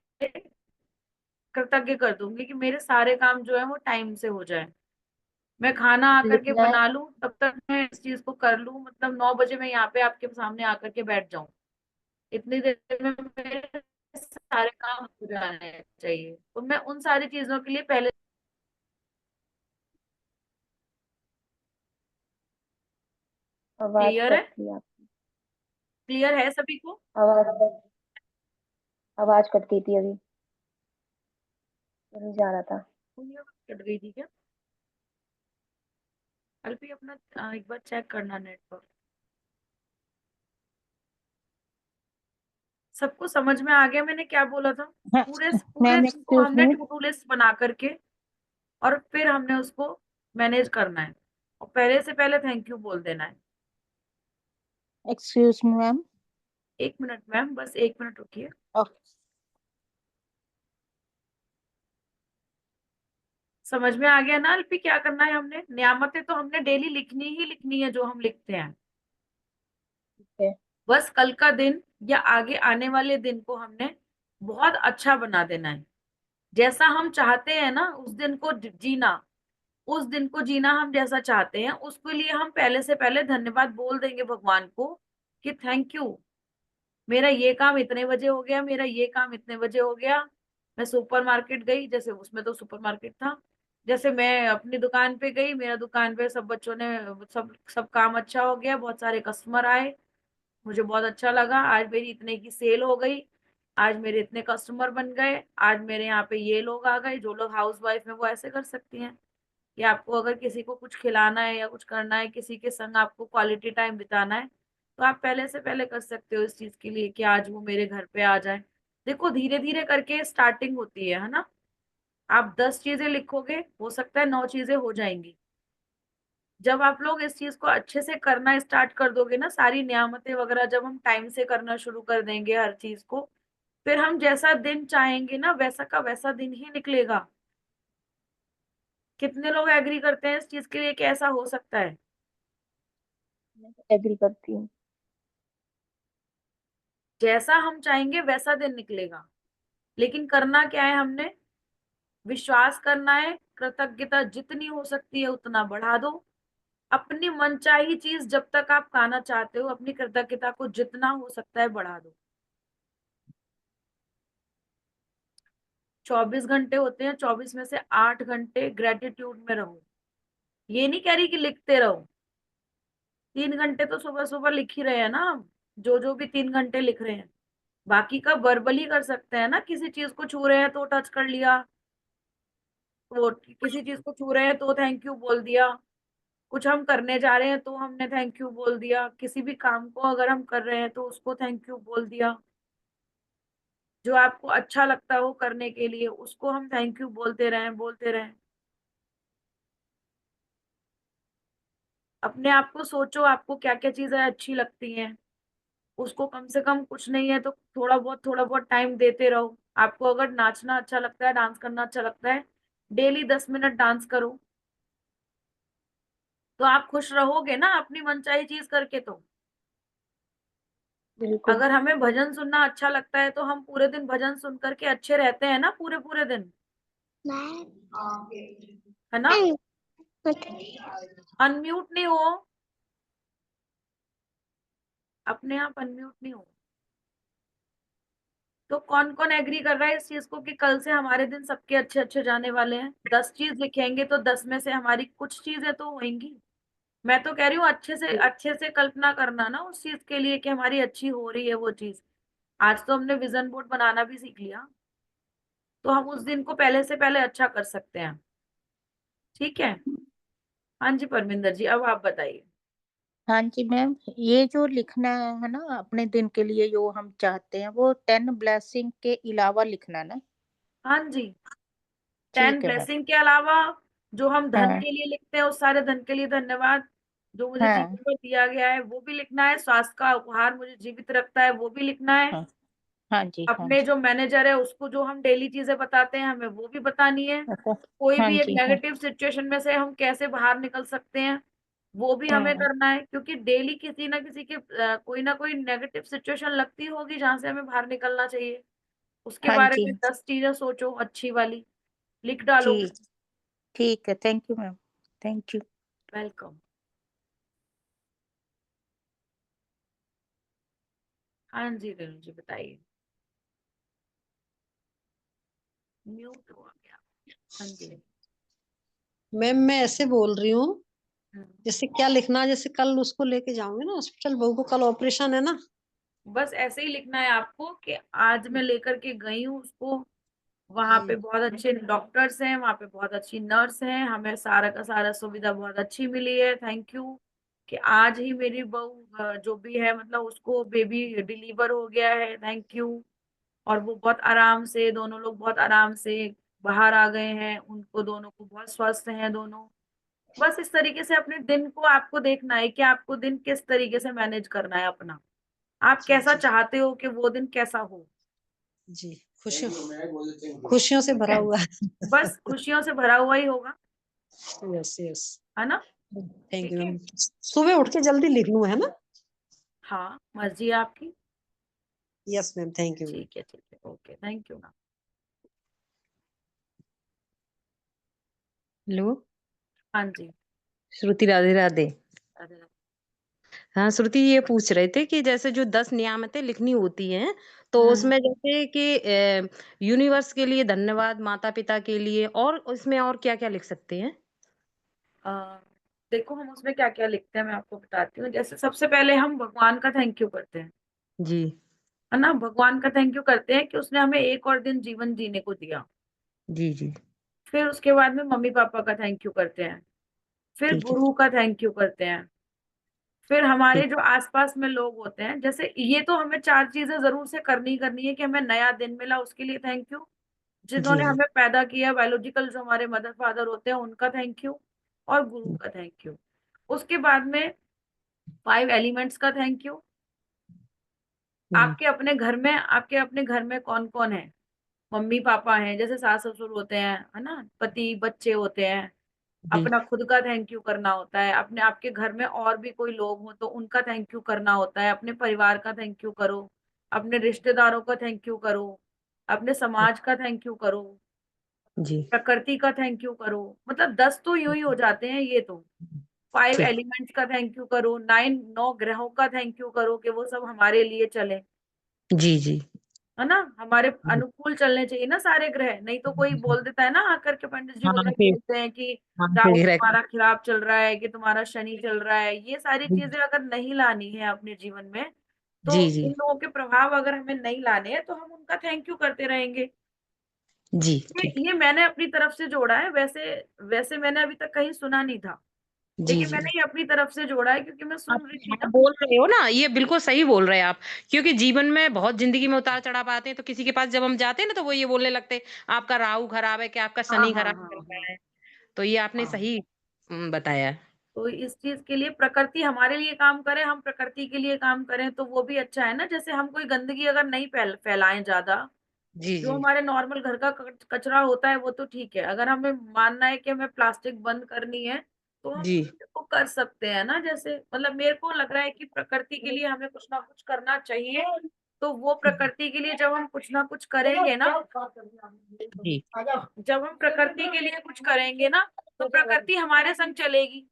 कृतज्ञ कर दूंगी कि मेरे सारे काम जो है वो टाइम से हो जाए। मैं खाना आकर के लिखना है। बना लूं, तब तक मैं इस चीज को कर लूं, मतलब 9 बजे मैं यहाँ पे आपके सामने आकर के बैठ जाऊं। इतनी देर में मेरे सारे काम हो जाने चाहिए। तो मैं उन सारी चीजों के लिए पहले। आवाज क्लियर है? कट रही है आपकी। क्लियर है सभी को? आवाज कट गई थी अभी। नहीं जा रहा था। कोई आवाज कट गई थी क्या? अल्पी अपना एक बार चेक करना नेटवर्क। सबको समझ में आ गया मैंने क्या बोला था? पूरे पूरे मैम दिन को एक्सक्यूज हमने मी। टू डू लिस्ट बना करके और फिर हमने उसको मैनेज करना है। और पहले से पहले थैंक यू बोल देना है। Excuse me ma'am. 1 minute ma'am, बस 1 मिनट रुकिए। समझ में आ गया ना अल्पी क्या करना है? हमने नियामतें तो हमने डेली लिखनी ही लिखनी है जो हम लिखते हैं। है। बस कल का दिन या आगे आने वाले दिन को हमने बहुत अच्छा बना देना है। जैसा हम चाहते हैं ना उस दिन को जीना, उस दिन को जीना हम जैसा चाहते हैं, उसके लिए हम पहले से पहले धन्यवाद बोल देंगे भगवान को कि थैंक यू, मेरा ये काम इतने बजे हो गया, मेरा ये काम इतने बजे हो गया। मैं सुपरमार्केट गई, जैसे उसमें तो सुपरमार्केट था, जैसे मैं अपनी दुकान पे गई, मेरा दुकान पे सब बच्चों ने सब काम अच्छा हो गया, बहुत सारे कस्टमर आए, मुझे बहुत अच्छा लगा, आज मेरी इतने की सेल हो गई, आज मेरे इतने कस्टमर बन गए, आज मेरे यहाँ पे ये लोग आ गए। जो लोग हाउस वाइफ है वो ऐसे कर सकती हैं कि आपको अगर किसी को कुछ खिलाना है या कुछ करना है, किसी के संग आपको क्वालिटी टाइम बिताना है, तो आप पहले से पहले कर सकते हो इस चीज के लिए कि आज वो मेरे घर पे आ जाए। देखो धीरे धीरे करके स्टार्टिंग होती है ना। आप 10 चीजें लिखोगे, हो सकता है 9 चीजें हो जाएंगी। जब आप लोग इस चीज को अच्छे से करना स्टार्ट कर दोगे ना, सारी नियामतें वगैरह जब हम टाइम से करना शुरू कर देंगे हर चीज को, फिर हम जैसा दिन चाहेंगे ना वैसा का वैसा दिन ही निकलेगा। कितने लोग एग्री करते हैं इस चीज के लिए कि ऐसा हो सकता है? एग्री करती हूँ। जैसा हम चाहेंगे वैसा दिन निकलेगा। लेकिन करना क्या है, हमने विश्वास करना है, कृतज्ञता जितनी हो सकती है उतना बढ़ा दो। अपनी मनचाही चीज जब तक आप पाना चाहते हो, अपनी कृतज्ञता को जितना हो सकता है बढ़ा दो। 24 घंटे होते हैं, 24 में से 8 घंटे ग्रेटिट्यूड में रहो। ये नहीं कह रही कि लिखते रहो, 3 घंटे तो सुबह सुबह लिख ही रहे हैं ना हम, जो भी 3 घंटे लिख रहे हैं। बाकी का वर्बली कर सकते हैं ना, किसी चीज को छू रहे हैं तो टच कर लिया, तो किसी चीज को छू रहे हैं तो थैंक यू बोल दिया, कुछ हम करने जा रहे हैं तो हमने थैंक यू बोल दिया, किसी भी काम को अगर हम कर रहे हैं तो उसको थैंक यू बोल दिया। जो आपको अच्छा लगता है वो करने के लिए उसको हम थैंक यू बोलते रहें, बोलते रहें। अपने आप को सोचो आपको क्या क्या चीजें अच्छी लगती हैं, उसको कम से कम कुछ नहीं है तो थोड़ा बहुत टाइम देते रहो। आपको अगर नाचना अच्छा लगता है, डांस करना अच्छा लगता है, डेली 10 मिनट डांस करो, तो आप खुश रहोगे ना अपनी मनचाही चीज करके। तो बिल्कुल। अगर हमें भजन सुनना अच्छा लगता है तो हम पूरे दिन भजन सुन करके अच्छे रहते हैं ना, पूरे पूरे दिन, है ना। अनम्यूट नहीं हो, अपने आप अनम्यूट नहीं हो। तो कौन कौन एग्री कर रहा है इस चीज को कि कल से हमारे दिन सबके अच्छे अच्छे जाने वाले हैं? 10 चीज लिखेंगे तो 10 में से हमारी कुछ चीजें तो होंगी। मैं तो कह रही हूँ अच्छे से कल्पना करना ना उस चीज के लिए कि हमारी अच्छी हो रही है वो चीज। आज तो हमने विजन बोर्ड बनाना भी सीख लिया, तो हम उस दिन को पहले से पहले अच्छा कर सकते हैं। ठीक है। हाँ जी परमिंदर जी, अब आप बताइए। हाँ जी मैम, ये जो लिखना है ना अपने दिन के लिए जो हम चाहते हैं वो 10 ब्लेसिंग के अलावा लिखना ना। हाँ जी, 10 ठीक है मैम। ब्लेसिंग के अलावा जो हम धन हाँ के लिए लिखते हैं उस सारे धन के लिए धन्यवाद। जो मुझे हाँ जीवन पर दिया गया है वो भी लिखना है। स्वास्थ्य का उपहार मुझे जीवित रखता है वो भी लिखना है। हाँ। हाँ जी हाँ अपने जी। जो मैनेजर है उसको जो हम डेली चीजें बताते हैं हमें वो भी बतानी है। अच्छा, कोई हाँ भी एक जी हाँ। नेगेटिव सिचुएशन में से हम कैसे बाहर निकल सकते हैं वो भी हमें हाँ करना है, क्योंकि डेली किसी ना किसी के कोई ना कोई नेगेटिव सिचुएशन लगती होगी जहां से हमें बाहर निकलना चाहिए। उसके हाँ बारे जी में 10 चीजें सोचो अच्छी वाली, लिख डालो। जी। ठीक है, thank you ma'am, thank you. Welcome. हाँ जी रेणु जी बताइए। म्यूट हो गया। हाँ जी। मैम मैं ऐसे बोल रही हूँ, हम्म, जैसे क्या लिखना, जैसे कल उसको लेके जाऊंगी ना हॉस्पिटल, बहू को कल ऑपरेशन है ना। बस ऐसे ही लिखना है आपको कि आज मैं लेकर के गई हूँ उसको, वहां पे जी बहुत अच्छे डॉक्टर्स हैं, वहां पे बहुत अच्छी नर्स हैं, हमें सारा का सारा सुविधा बहुत अच्छी मिली है, थैंक यू। कि आज ही मेरी बहू जो भी है मतलब उसको बेबी डिलीवर हो गया है, थैंक यू। और वो बहुत आराम से, दोनों लोग बहुत आराम से बाहर आ गए हैं, उनको दोनों को बहुत स्वस्थ हैं दोनों। बस इस तरीके से अपने दिन को आपको देखना है कि आपको दिन किस तरीके से मैनेज करना है अपना, आप जी कैसा जी चाहते हो कि वो दिन कैसा हो। जी। खुशियों खुशियों से भरा हुआ है। बस खुशियों से भरा हुआ ही होगा, यस यस। है ना। थैंक ठीक यू है। मैम। सुबह उठ के जल्दी लिख लूं है ना। हाँ, मर्जी है आपकी। Yes ma'am, thank you. ठीक है, okay, thank you ma'am. Hello हाँ जी। श्रुति, राधे राधे। अरे हाँ श्रुति, ये पूछ रहे थे कि जैसे जो 10 नियामतें लिखनी होती हैं, तो उसमें जैसे कि यूनिवर्स के लिए धन्यवाद, माता पिता के लिए, और उसमें और क्या क्या लिख सकते हैं? अ, देखो हम उसमें क्या क्या लिखते हैं मैं आपको बताती हूँ। जैसे सबसे पहले हम भगवान का थैंक यू करते हैं, जी है ना। भगवान का थैंक यू करते हैं कि उसने हमें एक और दिन जीवन जीने को दिया। जी जी। फिर उसके बाद में मम्मी पापा का थैंक यू करते हैं। फिर ठीक है। गुरु का थैंक यू करते हैं। फिर हमारे ठीक। जो आसपास में लोग होते हैं, जैसे ये तो हमें 4 चीजें जरूर से करनी है कि हमें नया दिन मिला उसके लिए थैंक यू, जी जिन्होंने जी। हमें पैदा किया बायोलॉजिकल जो हमारे मदर फादर होते हैं उनका थैंक यू, और गुरु का थैंक यू। उसके बाद में 5 एलिमेंट्स का थैंक यू। हम्म, आपके अपने घर में कौन कौन है, मम्मी पापा हैं, जैसे सास ससुर होते हैं, है ना, पति बच्चे होते हैं। जी अपना खुद का थैंक यू करना होता है। अपने आपके घर में और भी कोई लोग हो तो उनका थैंक यू करना होता है। अपने परिवार का थैंक यू करो, अपने रिश्तेदारों का थैंक यू करो, अपने समाज का थैंक यू करो, जी। प्रकृति का थैंक यू करो। मतलब 10 तो यूं ही हो जाते हैं ये तो। 5 ठीक। एलिमेंट्स का थैंक यू करो, 9 ग्रहों का थैंक यू करो कि वो सब हमारे लिए चले, जी जी। है ना। हमारे जी। अनुकूल चलने चाहिए ना सारे ग्रह, नहीं तो कोई बोल देता है ना आकर के, पंडित जी हाँ वगैरह फिर। बोलते हैं कि हाँ राहु फिर। तुम्हारा खराब चल रहा है, कि तुम्हारा शनि चल रहा है। ये सारी चीजें अगर नहीं लानी है अपने जीवन में, तो जी जी। इन लोगों के प्रभाव अगर हमें नहीं लाने हैं तो हम उनका थैंक यू करते रहेंगे। जी ठीक। ये मैंने अपनी तरफ से जोड़ा है। वैसे वैसे मैंने अभी तक कहीं सुना नहीं था, जी लेकिन जी। मैंने ये अपनी तरफ से जोड़ा है क्योंकि मैं आप सुन रही थी हाँ, ना। बोल रहे हो ना, ये बिल्कुल सही बोल रहे हैं आप। क्योंकि जीवन में बहुत जिंदगी में उतार चढ़ाव आते हैं, तो किसी के पास जब हम जाते हैं ना, तो वो ये बोलने लगते हैं आपका राहु खराब है, कि आपका हाँ शनि हाँ खराब हाँ चल हाँ रहा है। तो ये आपने हाँ। सही बताया। तो इस चीज के लिए प्रकृति हमारे लिए काम करे, हम प्रकृति के लिए काम करें तो वो भी अच्छा है ना। जैसे हम कोई गंदगी अगर नहीं फैलाएं ज्यादा, जी जो जी। हमारे नॉर्मल घर का कचरा होता है वो तो ठीक है। अगर हमें मानना है कि हमें प्लास्टिक बंद करनी है तो हम जी वो कर सकते हैं ना। जैसे मतलब मेरे को लग रहा है कि प्रकृति के लिए हमें कुछ ना कुछ करना चाहिए। तो वो प्रकृति के लिए जब हम कुछ ना कुछ करेंगे ना, जी जब हम प्रकृति के लिए कुछ करेंगे ना, तो प्रकृति हमारे संग चलेगी।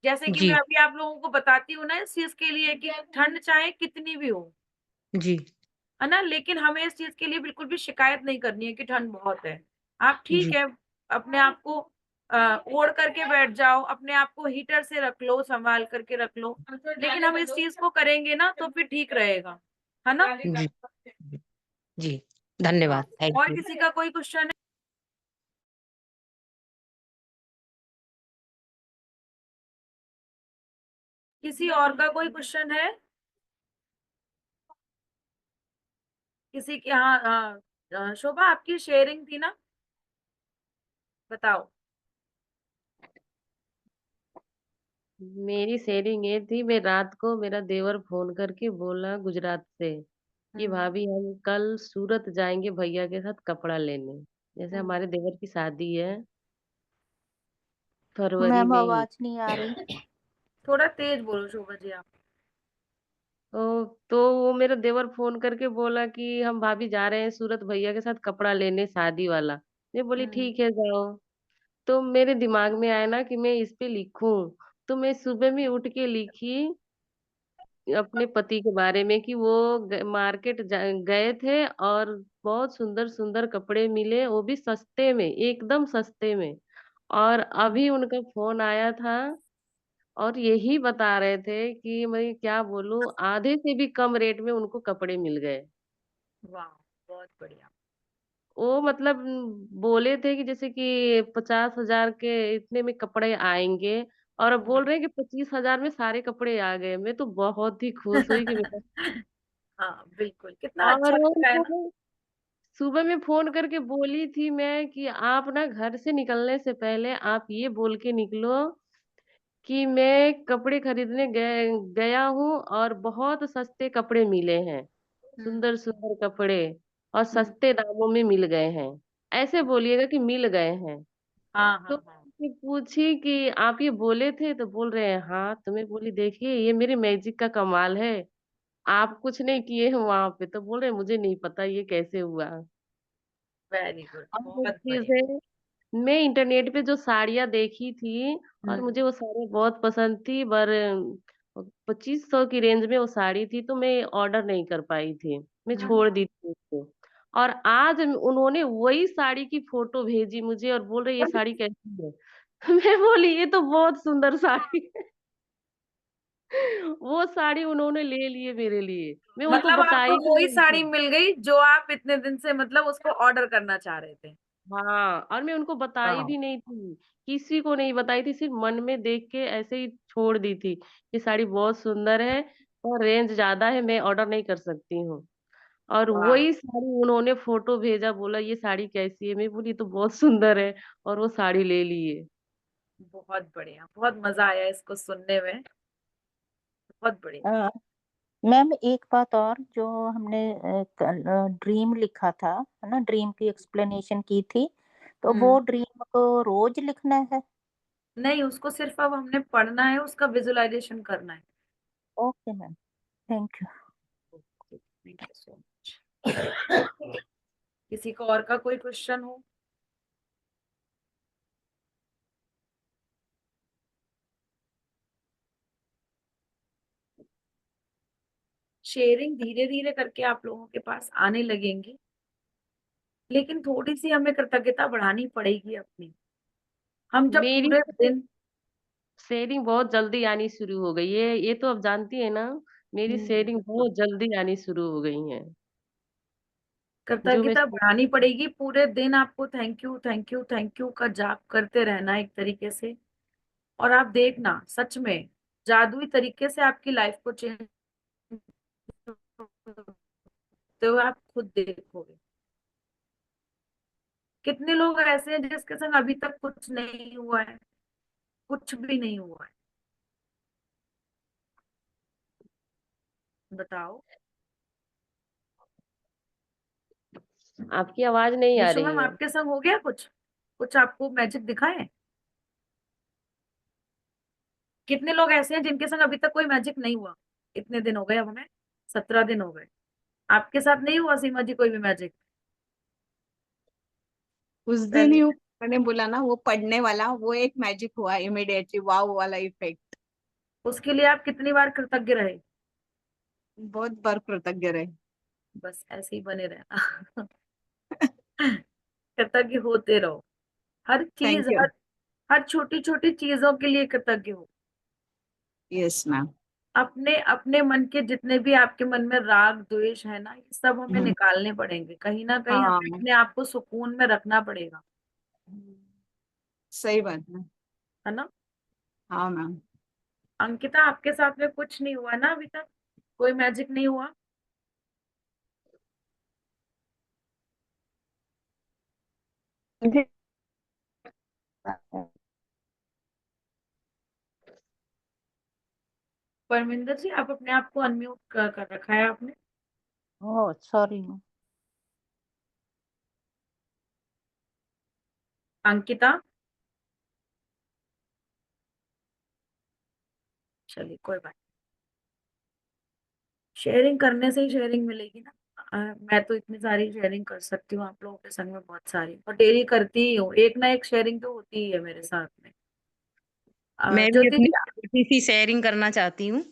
जैसे कि मैं जी अभी आप लोगों को बताती हूँ ना इस चीज के लिए कि ठंड चाहे कितनी भी हो, जी है ना, लेकिन हमें इस चीज के लिए बिल्कुल भी शिकायत नहीं करनी है कि ठंड बहुत है। आप ठीक जी है, अपने आप को ओढ़ करके बैठ जाओ, अपने आप को हीटर से रख लो, संभाल करके रख लो, लेकिन हम इस चीज को करेंगे ना तो फिर ठीक रहेगा, है ना। जी जी। हाँ, धन्यवाद, थैंक और यू। किसी का कोई क्वेश्चन है? किसी और का कोई क्वेश्चन है? किसी के, हाँ हाँ, शोभा आपकी शेयरिंग थी ना, बताओ। मेरी शेयरिंग ये थी, मैं रात को मेरा देवर फोन करके बोला गुजरात से कि हम्म भाभी हम कल सूरत जाएंगे भैया के साथ कपड़ा लेने। जैसे हम्म। हमारे देवर की शादी है फरवरी मैम में ही। आवाज नहीं आ रही। थोड़ा तेज बोलो शोभा जी आप। तो वो मेरा देवर फोन करके बोला कि हम भाभी जा रहे हैं सूरत भैया के साथ कपड़ा लेने शादी वाला। मैं बोली हम्म ठीक है जाओ। तो मेरे दिमाग में आया ना कि मैं इस पे लिखूं। तो मैं सुबह में उठ के लिखी अपने पति के बारे में कि वो मार्केट गए थे और बहुत सुंदर सुंदर कपड़े मिले, वो भी सस्ते में, एकदम सस्ते में। और अभी उनका फोन आया था और यही बता रहे थे कि मैं क्या बोलूं, आधे से भी कम रेट में उनको कपड़े मिल गए। वाह, बहुत बढ़िया। वो मतलब बोले थे कि जैसे कि 50,000 के इतने में कपड़े आएंगे, और अब बोल हम्म। रहे हैं कि 25,000 में सारे कपड़े आ गए। मैं तो बहुत ही खुश हुई कि मेरा। हाँ बिल्कुल, कितना अच्छा और लगता है ना। उनको सुबह में फोन करके बोली थी मैं कि आप ना घर से निकलने से पहले आप ये बोल के निकलो कि मैं कपड़े खरीदने गया हूँ और बहुत सस्ते कपड़े मिले हैं, हम्म सुंदर सुंदर कपड़े, और हम्म। सस्ते दामों में मिल गए हैं। ऐसे बोलिएगा कि मिल गए हैं। हाँ तो हाँ हाँ। मैं पूछी कि आप ये बोले थे, तो बोल रहे हैं हाँ। तो मैं बोली देखिए ये मेरी मैजिक का कमाल है आप कुछ नहीं किए हैं वहां पे, तो बोल रहे मुझे नहीं पता ये कैसे हुआ। वेरी गुड, और एक बहुत चीज बढ़िया। है, मैं इंटरनेट पे जो साड़ियाँ देखी थी और मुझे वो साड़ी बहुत पसंद थी, पर 2500 की रेंज में वो साड़ी थी, तो मैं ऑर्डर नहीं कर पाई थी, मैं छोड़ दी थी उसको। और आज उन्होंने वही साड़ी की फोटो भेजी मुझे और बोल रहे ये साड़ी कैसी है। मैं बोली ये तो बहुत सुंदर साड़ी है। वो साड़ी उन्होंने ले लिए मेरे लिए, मैं उनको मतलब बताई आपको भी वही नहीं साड़ी थी। मिल गई जो आप इतने दिन से मतलब उसको ऑर्डर करना चाह रहे थे। हाँ, और मैं उनको बताई वाह। भी नहीं थी, किसी को नहीं बताई थी, सिर्फ मन में देख के ऐसे ही छोड़ दी थी। ये साड़ी बहुत सुंदर है और रेंज ज्यादा है, मैं ऑर्डर नहीं कर सकती हूँ। और वाह, वही साड़ी उन्होंने फोटो भेजा, बोला ये साड़ी कैसी है, मैं बोली तो बहुत सुंदर है, और वो साड़ी ले लिए। बहुत बढ़िया, बहुत मजा आया इसको सुनने में। बहुत बढ़िया। मैम एक बात और, जो हमने ड्रीम लिखा था है ना, ड्रीम की एक्सप्लेनेशन की थी, तो वो ड्रीम को रोज लिखना है? नहीं, उसको सिर्फ अब हमने पढ़ना है, उसका विजुअलाइजेशन करना है। Okay ma'am, thank thank you so much. किसी को और का कोई क्वेश्चन हो? शेयरिंग धीरे धीरे करके आप लोगों के पास आने लगेंगी, लेकिन थोड़ी सी हमें कृतज्ञता बढ़ानी पड़ेगी अपनी। हम जब मेरी पूरे दिन शेयरिंग बहुत जल्दी आनी शुरू हो गई है, ये तो अब जानती है ना, मेरी शेयरिंग बहुत जल्दी आनी शुरू हो गई है। जो मैं कृतज्ञता बढ़ानी पड़ेगी, पूरे दिन आपको thank you thank you thank you का जाप करते रहना एक तरीके से। और आप देखना सच में जादुई तरीके से आपकी लाइफ को चेंज होते हुए आप खुद देखोगे। कितने लोग ऐसे हैं जिसके संग अभी तक कुछ नहीं हुआ है, कुछ भी नहीं हुआ है, बताओ। आपकी आवाज नहीं आ विशु रही मैम, है। आपके संग हो गया कुछ? कुछ आपको मैजिक दिखा है? कितने लोग ऐसे हैं जिनके संग अभी तक कोई मैजिक नहीं हुआ? इतने दिन हो गए, अब हमें 17 दिन हो गए, आपके साथ नहीं हुआ सीमा जी कोई भी मैजिक? उस दिन पहले ही मैंने बोला ना, वो पढ़ने वाला वो एक मैजिक हुआ इमिडिएटली, वाव वाला इफेक्ट। उसके लिए आप कितनी बार कृतज्ञ रहे? बहुत बार कृतज्ञ रहे। बस ऐसे ही बने रहना। कृतज्ञ होते रहो, हर थैंक चीज, यू। हर छोटी छोटी चीजों के लिए कृतज्ञ हो। Yes ma'am. अपने अपने मन के जितने भी आपके मन में राग द्वेष है ना, ये सब हमें निकालने पड़ेंगे, कहीं ना कहीं हाँ, हमें अपने आप को सुकून में रखना पड़ेगा, सही बात है। है ना? हाँ मैम। अंकिता, आपके साथ में कुछ नहीं हुआ ना अभी तक? कोई मैजिक नहीं हुआ? यू। परमिंदर जी, आप अपने आप को अनम्यूट कर रखा है आपने। Oh sorry. अंकिता, चलिए कोई बात। शेयरिंग करने से ही शेयरिंग मिलेगी ना। मैं तो इतनी सारी शेयरिंग कर सकती हूँ आप लोगों के संग में, बहुत सारी, और डेली करती ही हूँ, एक ना एक शेयरिंग तो होती ही है मेरे साथ में। मैं भी ज्योति अपनी जी। छोटी सी शेयरिंग करना चाहती हूँ।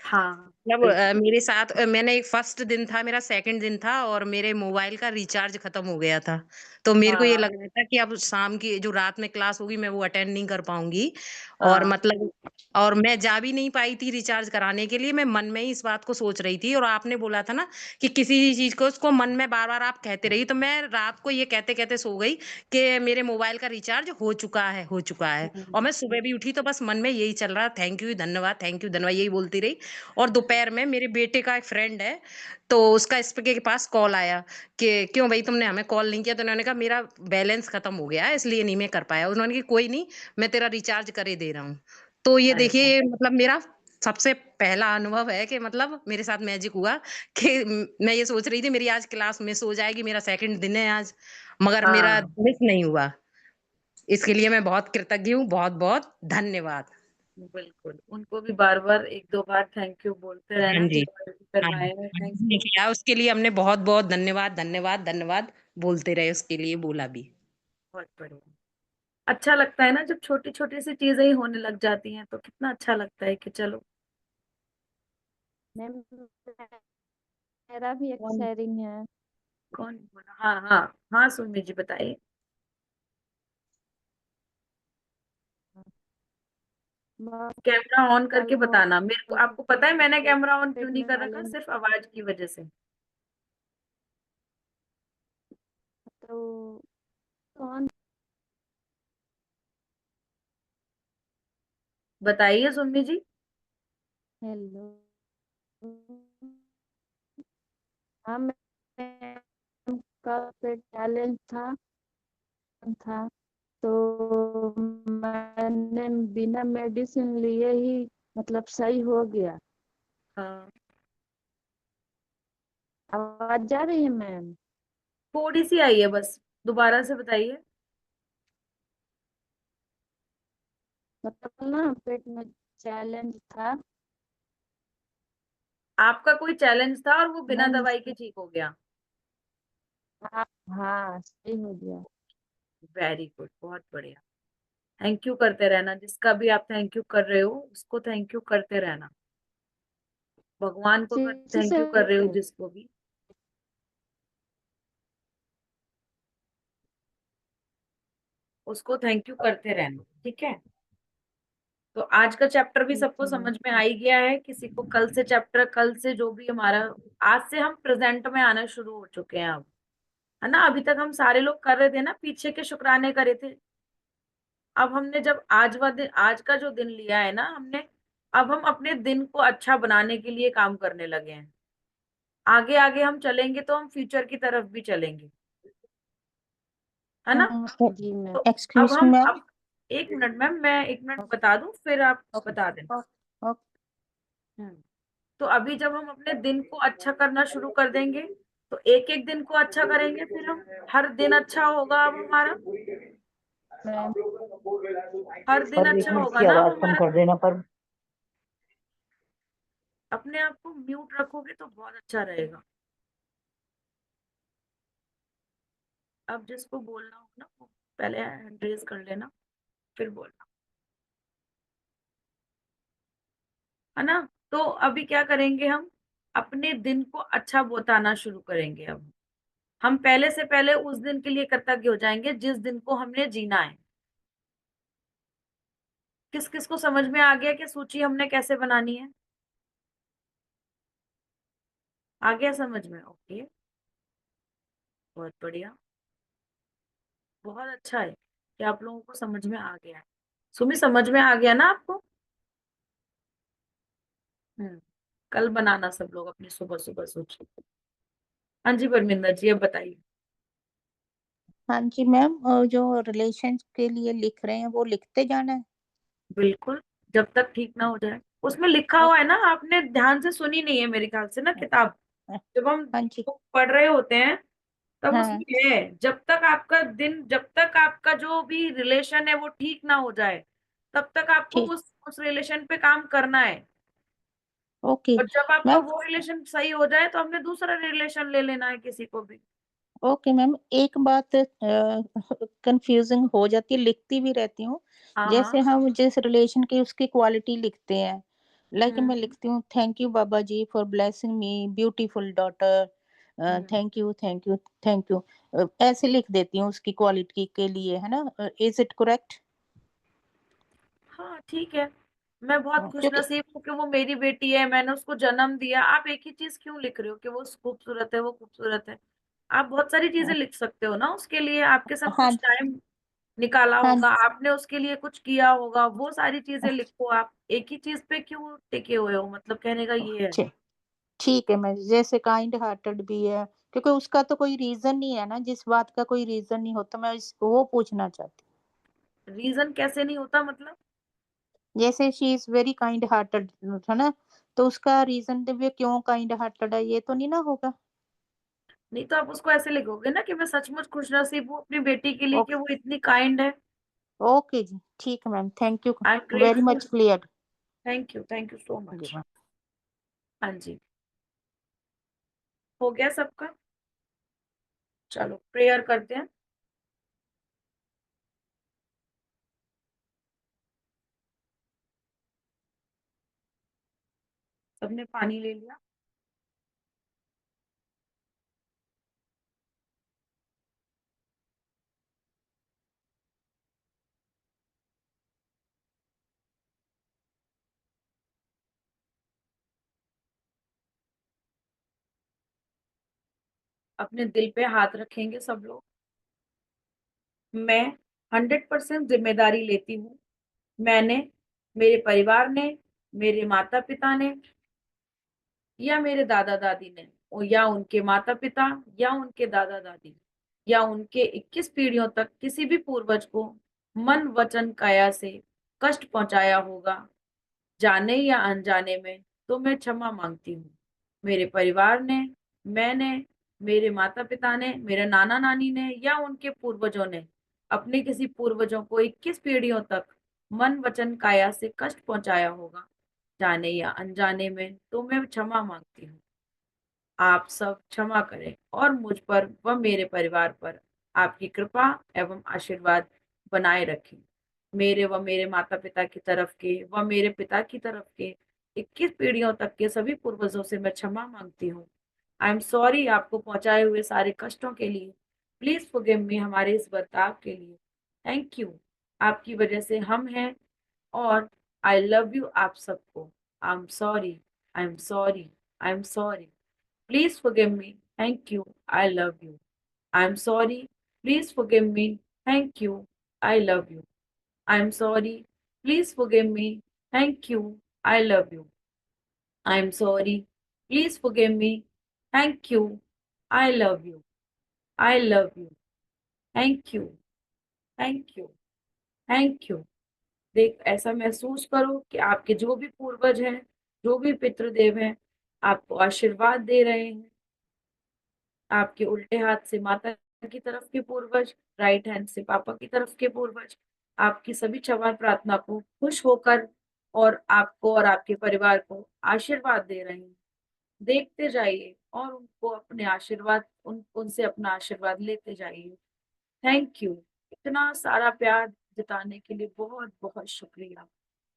हाँ, मतलब बिल्कुल। मेरे साथ मैंने एक फर्स्ट दिन था, मेरा सेकंड दिन था और मेरे मोबाइल का रिचार्ज खत्म हो गया था। तो मेरे को ये हाँ लग रहा था कि अब शाम की जो रात में क्लास होगी मैं वो अटेंड नहीं कर पाऊंगी। और हाँ। मतलब और मैं जा भी नहीं पाई थी रिचार्ज कराने के लिए, मैं मन में ही इस बात को सोच रही थी। और आपने बोला था ना कि किसी भी चीज को उसको मन में बार बार आप कहते रहिए, तो मैं रात को ये कहते कहते सो गई कि मेरे मोबाइल का रिचार्ज हो चुका है, हो चुका है। और मैं सुबह भी उठी तो बस मन में यही चल रहा, थैंक यू धन्यवाद यही बोलती रही। और दोपहर में मेरे बेटे का एक फ्रेंड है, तो उसका इसके के पास कॉल आया कि क्यों भाई तुमने हमें कॉल नहीं किया? तो उन्होंने कहा मेरा बैलेंस खत्म हो गया है इसलिए नहीं मैं कर पाया। उन्होंने कहा कोई नहीं, मैं तेरा रिचार्ज करे दे रहा हूँ। तो ये अरे वाह। देखिए मतलब मेरा सबसे पहला अनुभव है कि मतलब मेरे साथ मैजिक हुआ कि मैं ये सोच रही थी मेरी आज क्लास मिस हो जाएगी, मेरा सेकंड दिन है आज, मगर मेरा हाँ, मिस नहीं हुआ। इसके लिए मैं बहुत कृतज्ञ हूँ, बहुत बहुत धन्यवाद। बिल्कुल, उनको भी बार बार एक दो बार थैंक यू बोलते हाँ रहना जी। कि हाँ, करवाए हैं, थैंक हमने यू। किया उसके लिए, हमने बहुत-बहुत धन्यवाद, धन्यवाद, धन्यवाद बोलते रहे उसके लिए, बोला भी। बहुत बढ़िया। अच्छा लगता है ना जब छोटी छोटी सी चीजें ही होने लग जाती हैं, तो कितना अच्छा लगता है कि चलो। मैम मेरा भी एक कौन शेयरिंग है। कौन बोला? हाँ हाँ हाँ, सुमी जी बताइए। बस कैमरा ऑन कल करके बताना मेरे को। आपको पता है मैंने कैमरा ऑन क्यों नहीं हॉस्पिटल कर वाले रखा? ने सिर्फ आवाज की वजह से। तो कौन बताइए सुमी जी। हेलो हाँ मैम का पेट चैलेंज था तो मैंने बिना मेडिसिन लिए ही मतलब सही हो गया। हाँ, आवाज जा रही है मैम? थोड़ी सी आई है बस, दोबारा से बताइए। मतलब ना पेट में चैलेंज था। आपका कोई चैलेंज था और वो बिना मैम दवाई के ठीक हो गया? हाँ हाँ सही हो गया। वेरी गुड, बहुत बढ़िया। थैंक यू करते रहना, जिसका भी आप थैंक यू कर रहे हो उसको थैंक यू करते रहना। भगवान को किसी थैंक से यू कर रहे हो जिसको भी, उसको थैंक यू करते रहना, ठीक है? तो आज का चैप्टर भी ठीक सबको है मैम। समझ में आ ही गया है। किसी को कल से चैप्टर, कल से जो भी हमारा, आज से हम प्रेजेंट में आना शुरू हो चुके हैं अब, है ना? अभी तक हम सारे लोग कर रहे थे ना, पीछे के शुक्राने करे थे। अब हमने जब आज का जो दिन लिया है ना हमने, अब हम अपने दिन को अच्छा बनाने के लिए काम करने लगे हैं। आगे आगे हम चलेंगे तो हम फ्यूचर की तरफ भी चलेंगे, है ना? जी मैम। तो अब एक्सक्यूज मी हम मैम। अब, एक मिनट मैम, मैं एक मिनट बता दूं फिर आप बता देना। हम्म, तो अभी जब हम अपने दिन को अच्छा करना शुरू कर देंगे, तो एक एक दिन को अच्छा करेंगे, फिर हम हर दिन अच्छा होगा अब हमारा, मैम हर दिन पर एक अच्छा मिनट होगा की ना अब आवाज कम हमारा। कर देना पर। अपने आप को म्यूट रखोगे तो बहुत अच्छा रहेगा। अब जिसको बोलना हो ना वो पहले हैंड रेज कर लेना, फिर बोलना, है ना? तो अभी क्या करेंगे, हम अपने दिन को अच्छा बताना शुरू करेंगे। अब हम पहले से पहले उस दिन के लिए कृतज्ञ हो जाएंगे जिस दिन को हमने जीना है। किस किस को समझ में आ गया कि सूची हमने कैसे बनानी है? आ गया समझ में? ओके, बहुत बढ़िया, बहुत अच्छा है कि आप लोगों को समझ में आ गया है। सुमी, समझ में आ गया ना आपको? कल बनाना सब लोग अपनी सुबह सुबह सूची। हाँ जी परमिंदर जी, अब बताइए। हाँ जी मैम, जो रिलेशन के लिए लिख रहे हैं वो लिखते जाना है। बिल्कुल, जब तक ठीक ना हो जाए। उसमें लिखा ओ- हुआ है ना, आपने ध्यान से सुनी नहीं है मेरे ख्याल से ना किताब। जब हम हाँ जी। बुक पढ़ रहे होते हैं तब हाँ उसमें है, जब तक आपका जो भी रिलेशन है वो ठीक ना हो जाए, तब तक आपको ठीक। उस रिलेशन पे काम करना है। ओके और जब आपका मैम। वो रिलेशन सही हो जाए तो हमने दूसरा रिलेशन ले लेना है किसी को भी। ओके मैम, एक बात कंफ्यूजिंग हो जाती है, लिखती भी रहती हूँ। हाँ जैसे हाँ। हम जिस रिलेशन की उसकी क्वालिटी लिखते हैं, लाइक मैं हम्म लिखती हूँ thank you Baba ji for blessing me beautiful daughter, hmm. Thank you thank you thank you, ऐसे लिख देती हूँ उसकी क्वालिटी के लिए, है ना? Is it correct? हाँ ठीक है, मैं बहुत क्योंकि खुशनसीब हूँ कि वो मेरी बेटी है, मैंने उसको जन्म दिया। आप एक ही चीज क्यों लिख रहे हो कि वो खूबसूरत है, वो खूबसूरत है? आप बहुत सारी चीजें लिख सकते हो ना उसके लिए। आपके साथ हाँ कुछ टाइम निकाला हाँ। होगा, आपने उसके लिए कुछ किया होगा, वो सारी चीजें लिखो। आप एक ही चीज पे क्यों टिके हुए हो? मतलब कहने का ये है। ठीक ठीक है मैं, जैसे काइंड हार्टेड भी है, क्योंकि उसका तो कोई रीजन नहीं है ना, जिस बात का कोई रीजन नहीं होता, मैं वो पूछना चाहती रीजन कैसे नहीं होता मतलब? हूँ। जैसे she is very kind hearted, है ना? तो उसका रीजन भी क्यों काइंड हार्टेड है, ये तो नहीं ना होगा। नहीं तो आप उसको ऐसे लिखोगे ना कि मैं सचमुच खुशनसीब हूँ अपनी बेटी के लिए कि ओके। वो इतनी काइंड है। ओके जी, ठीक है ma'am, thank you, I am very grateful. Much clear. Thank you so जी मच। मैम। हाँ जी, हो गया सबका? चलो प्रेयर करते हैं। सबने पानी ले लिया? अपने दिल पे हाथ रखेंगे सब लोग। मैं 100% जिम्मेदारी लेती हूँ। मैंने, मेरे परिवार ने, मेरे माता पिता ने या मेरे दादा दादी ने या उनके माता पिता या उनके दादा दादी या उनके 21 पीढ़ियों तक किसी भी पूर्वज को मन वचन काया से कष्ट पहुंचाया होगा, जाने या अनजाने में, तो मैं क्षमा मांगती हूँ। मेरे परिवार ने, मैंने, मेरे माता पिता ने, मेरे नाना नानी ने या उनके पूर्वजों ने अपने किसी पूर्वजों को 21 पीढ़ियों तक मन वचन काया से कष्ट पहुंचाया होगा, जाने या अनजाने में, तो मैं क्षमा मांगती हूँ। आप सब क्षमा करें और मुझ पर व मेरे परिवार पर आपकी कृपा एवं आशीर्वाद बनाए रखें। मेरे व मेरे माता पिता की तरफ के व मेरे पिता की तरफ के 21 पीढ़ियों तक के सभी पूर्वजों से मैं क्षमा मांगती हूँ। आई एम सॉरी आपको पहुंचाए हुए सारे कष्टों के लिए। प्लीज फॉरगिव मी हमारे इस बर्ताव के लिए। थैंक यू, आपकी वजह से हम हैं और आई लव यू आप सबको। आई am sorry, I am sorry, I am sorry. Please forgive me. Thank you. I love you. I'm sorry. Please forgive me. Thank you. I love you. I'm sorry. Please forgive me. Thank you. I love you. I'm sorry. Please forgive me. Thank you. I love you. I love you. Thank you. Thank you. Thank you. देख, ऐसा महसूस करो कि आपके जो भी पूर्वज हैं, जो भी पितृदेव हैं, आपको आशीर्वाद दे रहे हैं। आपके उल्टे हाथ से माता की तरफ के पूर्वज, राइट हैंड से पापा की तरफ के पूर्वज आपकी सभी क्षमा प्रार्थना को खुश होकर और आपको और आपके परिवार को आशीर्वाद दे रहे हैं। देखते जाइए और उनको अपने आशीर्वाद, उनसे अपना आशीर्वाद लेते जाइए। Thank you. इतना सारा प्यार जताने के लिए बहुत बहुत शुक्रिया।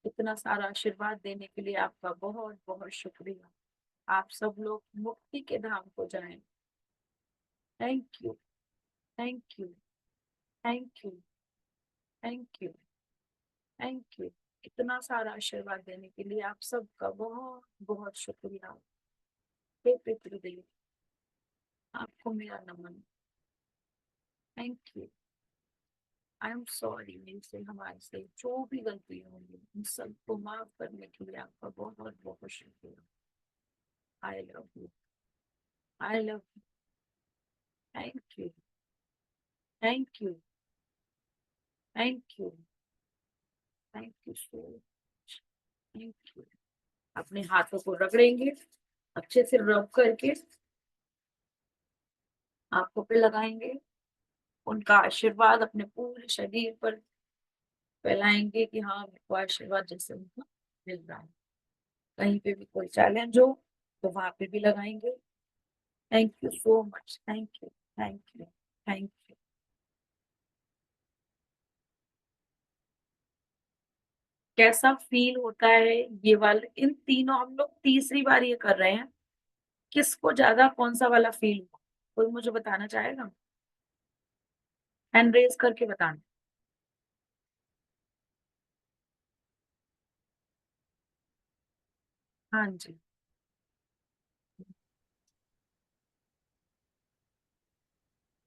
इतना सारा आशीर्वाद देने के लिए आपका बहुत बहुत शुक्रिया। आप सब लोग मुक्ति के धाम को जाएं। Thank you, thank you, thank you, thank you, thank you. इतना सारा आशीर्वाद देने के लिए आप सबका बहुत बहुत शुक्रिया। हे पितृदेव, आपको मेरा नमन। Thank you. I am sorry, मेरे से हमारे से जो भी गलती होंगी उन सबको माफ करने के लिए आपका बहुत बहुत शुक्रिया। आई love you, I love you. Thank you, thank you, thank you, thank you so much. Thank you. अपने हाथों को रगड़ेंगे अच्छे से, रब करके आंखों पे लगाएंगे। उनका आशीर्वाद अपने पूरे शरीर पर फैलाएंगे कि हाँ, हमको आशीर्वाद जैसे उनको मिल रहा है। कहीं पे भी कोई चैलेंज हो तो वहां पे भी लगाएंगे। Thank you so much. Thank you, thank you, thank you. कैसा फील होता है ये वाले, इन तीनों, हम लोग तीसरी बार ये कर रहे हैं। किसको ज्यादा कौन सा वाला फील हुआ, कोई मुझे बताना चाहेगा? हैंड रेज करके बताना। हाँ जी,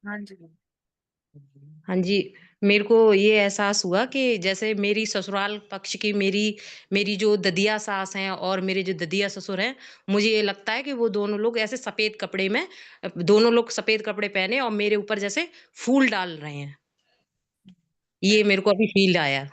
हाँ जी। हाँ जी, मेरे को ये एहसास हुआ कि जैसे मेरी ससुराल पक्ष की मेरी मेरी जो ददिया सास हैं और मेरे जो ददिया ससुर हैं, मुझे ये लगता है कि वो दोनों लोग ऐसे सफ़ेद कपड़े में दोनों लोग सफ़ेद कपड़े पहने और मेरे ऊपर जैसे फूल डाल रहे हैं। ये मेरे को अभी फ़ील आया।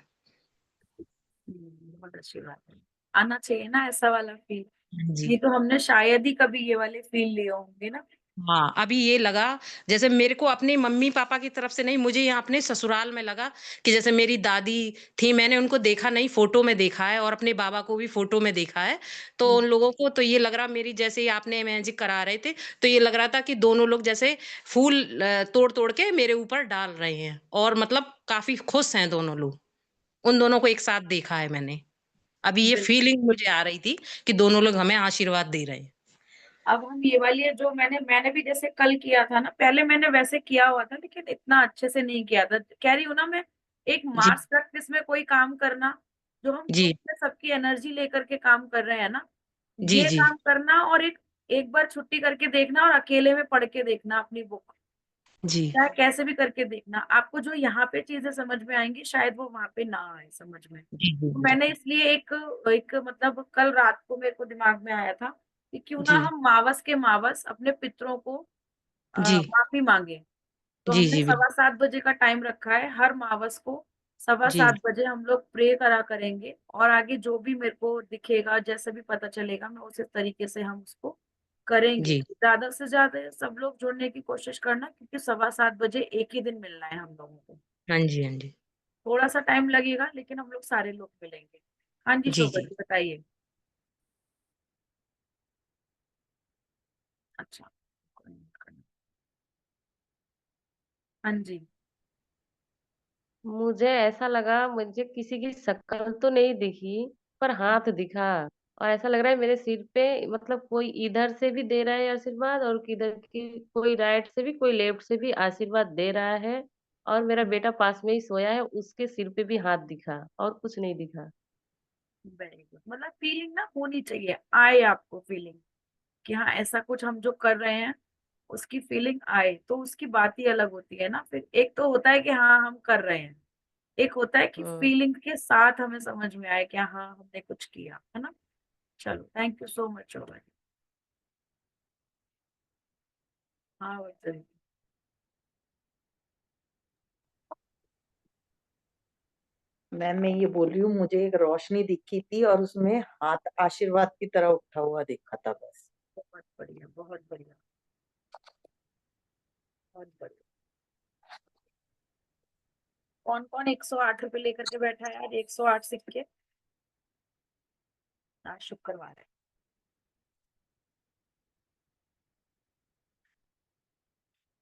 बहुत अच्छी बात है। आना चाहिए ना ऐसा वाला फील। हाँ जी। नहीं तो हमने शायद ही कभी ये वाले फील लिए होंगे ना। हाँ, अभी ये लगा जैसे मेरे को अपने मम्मी-पापा की तरफ से नहीं, मुझे यहाँ अपने ससुराल में लगा कि जैसे मेरी दादी थी, मैंने उनको देखा नहीं, फ़ोटो में देखा है और अपने बाबा को भी फ़ोटो में देखा है। तो उन लोगों को तो ये लग रहा मेरी जैसे ही आपने मैजिक करा रहे थे, तो ये लग रहा था कि दोनों लोग जैसे फूल तोड़-तोड़ के मेरे ऊपर डाल रहे हैं और मतलब काफ़ी खुश हैं दोनों लोग। उन दोनों को एक साथ देखा है मैंने। अभी ये बिल्कुल। फीलिंग मुझे आ रही थी कि दोनों लोग हमें आशीर्वाद दे रहे हैं। अब हम ये वाली है जो मैंने भी जैसे कल किया था ना, पहले मैंने वैसे किया हुआ था लेकिन इतना अच्छे से नहीं किया था। कह रही हूँ ना मैं, एक जी, मास प्रैक्टिस में कोई काम करना, जो हम जी, ग्रुप में सबकी एनर्जी लेकर के काम कर रहे हैं ना, जी, ये जी, काम करना और एक एक बार छुट्टी करके देखना और अकेले में पढ़ के देखना अपनी बुक, जी, चाहे कैसे भी करके देखना, आपको जो यहाँ पे चीजें समझ में आएंगी शायद वो वहां पे ना आए समझ में। जी, जी, तो जी, मैंने इसलिए एक एक मतलब कल रात को मेरे को दिमाग में आया था कि क्यों ना जी, हम मावस के मावस अपने पितरों को जी, माफी मांगे। तो जी, हमने जी, 7:15 बजे का टाइम रखा है, हर मावस को सवा जी, सात बजे हम लोग प्रे करा करेंगे और आगे जो भी मेरे को दिखेगा, जैसे भी पता चलेगा, मैं उसी तरीके से हम उसको करेंगे। जी। ज्यादा से ज्यादा सब लोग जुड़ने की कोशिश करना, क्योंकि 7:15 बजे एक ही दिन मिलना है हम लोगों को। हाँ जी, हाँ जी। थोड़ा सा टाइम लगेगा लेकिन हम लोग सारे लोग मिलेंगे। हाँ जी जी, शोभा जी। जी बताइए। अच्छा, हाँ जी। मुझे ऐसा लगा मुझे किसी की शक्ल तो नहीं दिखी, पर हाथ दिखा और ऐसा लग रहा है मेरे सिर पे मतलब कोई इधर से भी दे रहा है आशीर्वाद और किधर की कोई राइट से भी कोई लेफ्ट से भी आशीर्वाद दे रहा है और मेरा बेटा पास में ही सोया है उसके सिर पे भी हाथ दिखा और कुछ नहीं दिखा। वेरी गुड, मतलब फीलिंग ना होनी चाहिए, आए आपको फीलिंग कि हाँ ऐसा कुछ हम जो कर रहे हैं उसकी फीलिंग आए, तो उसकी बात ही अलग होती है ना। फिर एक तो होता है कि हाँ हम कर रहे हैं, एक होता है कि हम्म। फीलिंग के साथ हमें समझ में आए कि हाँ हमने कुछ किया है ना। चलो thank you so much Shobha ji. हाँ वही। मैम मैं ये बोल रही हूँ, मुझे एक रोशनी दिखी थी और उसमें हाथ आशीर्वाद की तरह उठा हुआ देखा था बस। बहुत बढ़िया, बहुत बढ़िया, बहुत बढ़िया। कौन कौन 108 रुपए लेकर के बैठा है आज? 108 सिक्के। आज शुक्रवार है।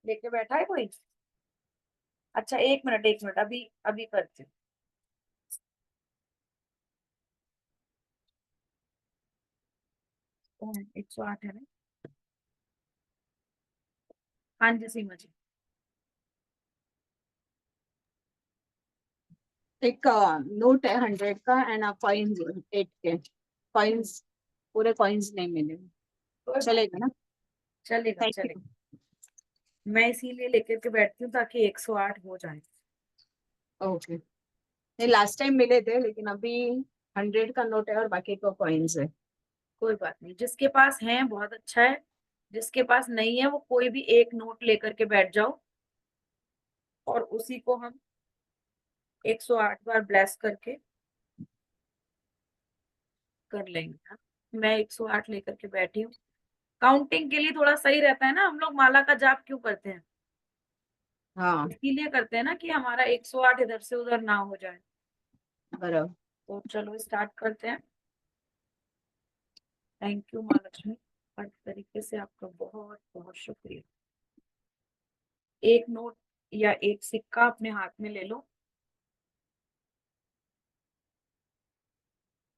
लेके बैठा है कोई? अच्छा एक मिनट, एक मिनट, अभी अभी करती हूँ। कौन है? 108 है ना? हाँ जी सीमा जी। एक नोट है 100 का एंड कॉइन्स 8 के कॉइन्स, पूरे कॉइन्स नहीं मिले। कोई बात चलेगा नहीं, ना? चलेगा थैंक चलेगा। यू। मैं इसीलिए लेकर के बैठती हूँ ताकि 108 हो जाए। ओके, नहीं लास्ट टाइम मिले थे लेकिन अभी 100 का नोट है और बाकी का कॉइन्स है। कोई बात नहीं, जिसके पास है बहुत अच्छा है, जिसके पास नहीं है वो कोई भी एक नोट लेकर के बैठ जाओ और उसी को हम 108 बार ब्लेस करके कर लेंगे। हाँ? मैं 108 लेकर के बैठी हूँ। काउंटिंग के लिए थोड़ा सही रहता है ना, हम लोग माला का जाप क्यों करते हैं? हाँ इसीलिए करते हैं ना कि हमारा 108 इधर से उधर ना हो जाए। बराबर। तो चलो स्टार्ट करते हैं। थैंक यू माँ लक्ष्मी, हर तरीके से आपका बहुत बहुत शुक्रिया। एक नोट या एक सिक्का अपने हाथ में ले लो।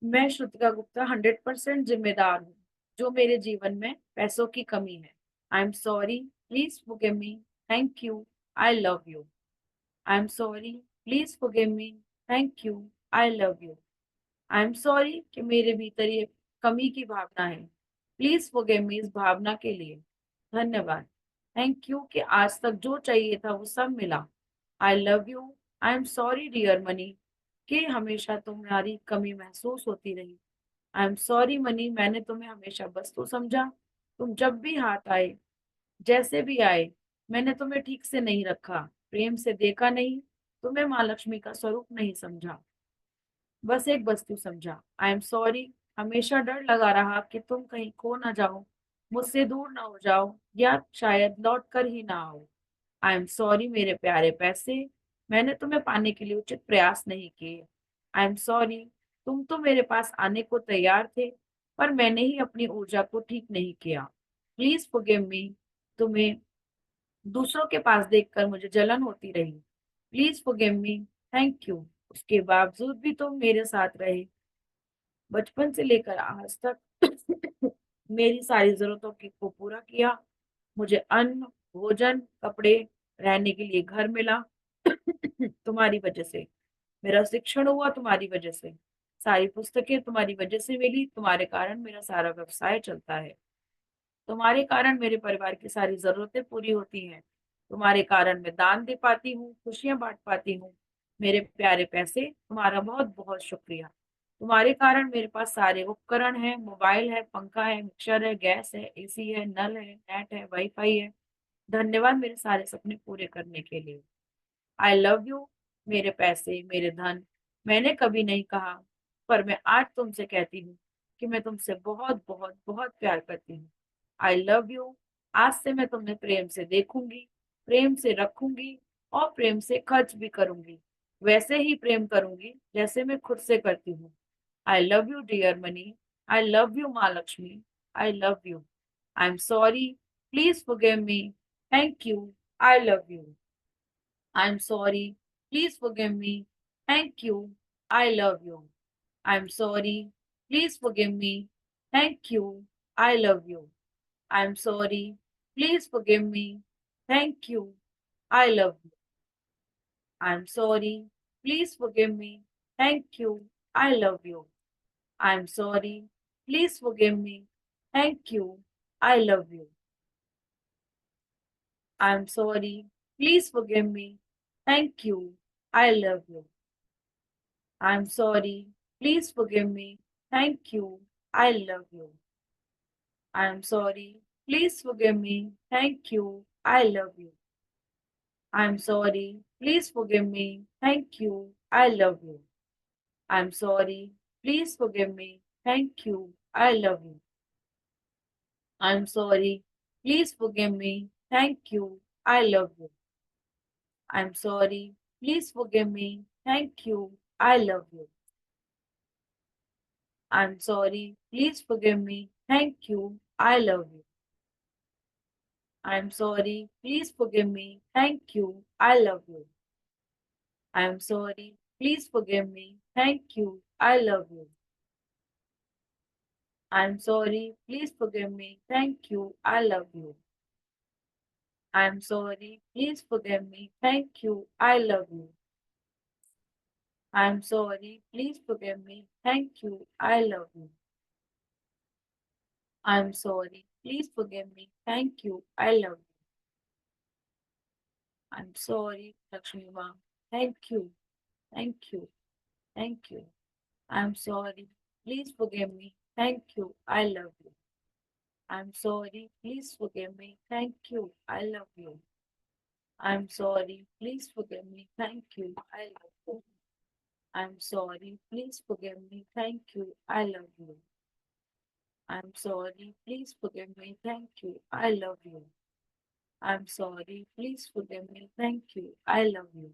मैं श्रुतिका गुप्ता 100% जिम्मेदार हूँ जो मेरे जीवन में पैसों की कमी है। आई am sorry, please forgive me, thank you, I love you. I am sorry, please forgive me, thank you, I love you. I am sorry कि मेरे भीतर ये कमी की भावना है, प्लीज फॉरगिव मी इस भावना के लिए। धन्यवाद, थैंक यू कि आज तक जो चाहिए था वो सब मिला। I love you. I am sorry dear Mani कि हमेशा तुम्हारी कमी महसूस होती रही। आई एम सॉरी मनी, मैंने तुम्हें हमेशा वस्तु समझा। तुम जब भी हाथ आए, जैसे भी आए, मैंने तुम्हें ठीक से नहीं रखा, प्रेम से देखा नहीं, तुम्हें माँ लक्ष्मी का स्वरूप नहीं समझा, बस एक वस्तु समझा। आई एम सॉरी, हमेशा डर लगा रहा कि तुम कहीं खो ना जाओ, मुझसे दूर ना हो जाओ या शायद लौट कर ही ना आओ। आई एम सॉरी मेरे प्यारे पैसे, मैंने तुम्हें पाने के लिए उचित प्रयास नहीं किए। आई एम सॉरी, तुम तो मेरे पास आने को तैयार थे, पर मैंने ही अपनी ऊर्जा को ठीक नहीं किया। प्लीज फॉरगिव मी, तुम्हें दूसरों के पास देखकर मुझे जलन होती रही। Please forgive me, thank you, उसके बावजूद भी तुम मेरे साथ रहे, बचपन से लेकर आज तक मेरी सारी जरूरतों को पूरा किया। मुझे अन्न, भोजन, कपड़े, रहने के लिए घर मिला तुम्हारी वजह से। मेरा शिक्षण हुआ तुम्हारी वजह से। सारी पुस्तकें तुम्हारी वजह से मिली। तुम्हारे कारण मेरा सारा व्यवसाय चलता है। तुम्हारे कारण मेरे परिवार की सारी जरूरतें पूरी होती हैं। तुम्हारे कारण मैं दान दे पाती हूँ, खुशियां बांट पाती हूँ। मेरे प्यारे पैसे, तुम्हारा बहुत बहुत शुक्रिया। तुम्हारे कारण मेरे पास सारे उपकरण हैं, मोबाइल है, पंखा है, मिक्सर है, गैस है, एसी है, नल है, नेट है, वाईफाई है। धन्यवाद मेरे सारे सपने पूरे करने के लिए। आई लव यू मेरे पैसे, मेरे धन। मैंने कभी नहीं कहा, पर मैं आज तुमसे कहती हूँ कि मैं तुमसे बहुत बहुत बहुत प्यार करती हूँ। I love you. आज से मैं तुम्हें प्रेम से देखूंगी, प्रेम से रखूंगी और प्रेम से खर्च भी करूंगी। वैसे ही प्रेम करूंगी जैसे मैं खुद से करती हूँ। I love you dear money. I love you माँ Lakshmi. I love you. I am sorry, please forgive me. Thank you, I love you. I'm sorry. Please forgive me. Thank you. I love you. I'm sorry. Please forgive me. Thank you. I love you. I'm sorry. Please forgive me. Thank you. I love you. I'm sorry. Please forgive me. Thank you. I love you. I'm sorry. Please forgive me. Thank you. I love you. I'm sorry. Please forgive me. Thank you. I love you. I'm sorry. Please forgive me. Thank you. I love you. I'm sorry. Please forgive me. Thank you. I love you. I'm sorry. Please forgive me. Thank you. I love you. I'm sorry. Please forgive me. Thank you. I love you. I'm sorry. Please forgive me. Thank you. I love you. I'm sorry. Please forgive me. Thank you. I love you. I'm sorry. Please forgive me. Thank you. I love you. I'm sorry. Please forgive me. Thank you. I love you. I'm sorry. Please forgive me. Thank you. I love you. I'm sorry. Please forgive me. Thank you. I love you. I'm sorry. Please forgive me. Thank you. I love you. I'm sorry. Please forgive me. Thank you. I love you. I'm sorry. Please forgive me. Thank you. I love you. I'm sorry, Lakshmi Ma. Thank you. Thank you. Thank you. I'm sorry. Please forgive me. Thank you. I love you. I'm sorry. Please forgive me. Thank you. I love you. I'm sorry. Please forgive me. Thank you. I love you. I'm sorry. Please forgive me. Thank you. I love you. I'm sorry. Please forgive me. Thank you. I love you. I'm sorry. Please forgive me. Thank you. I love you.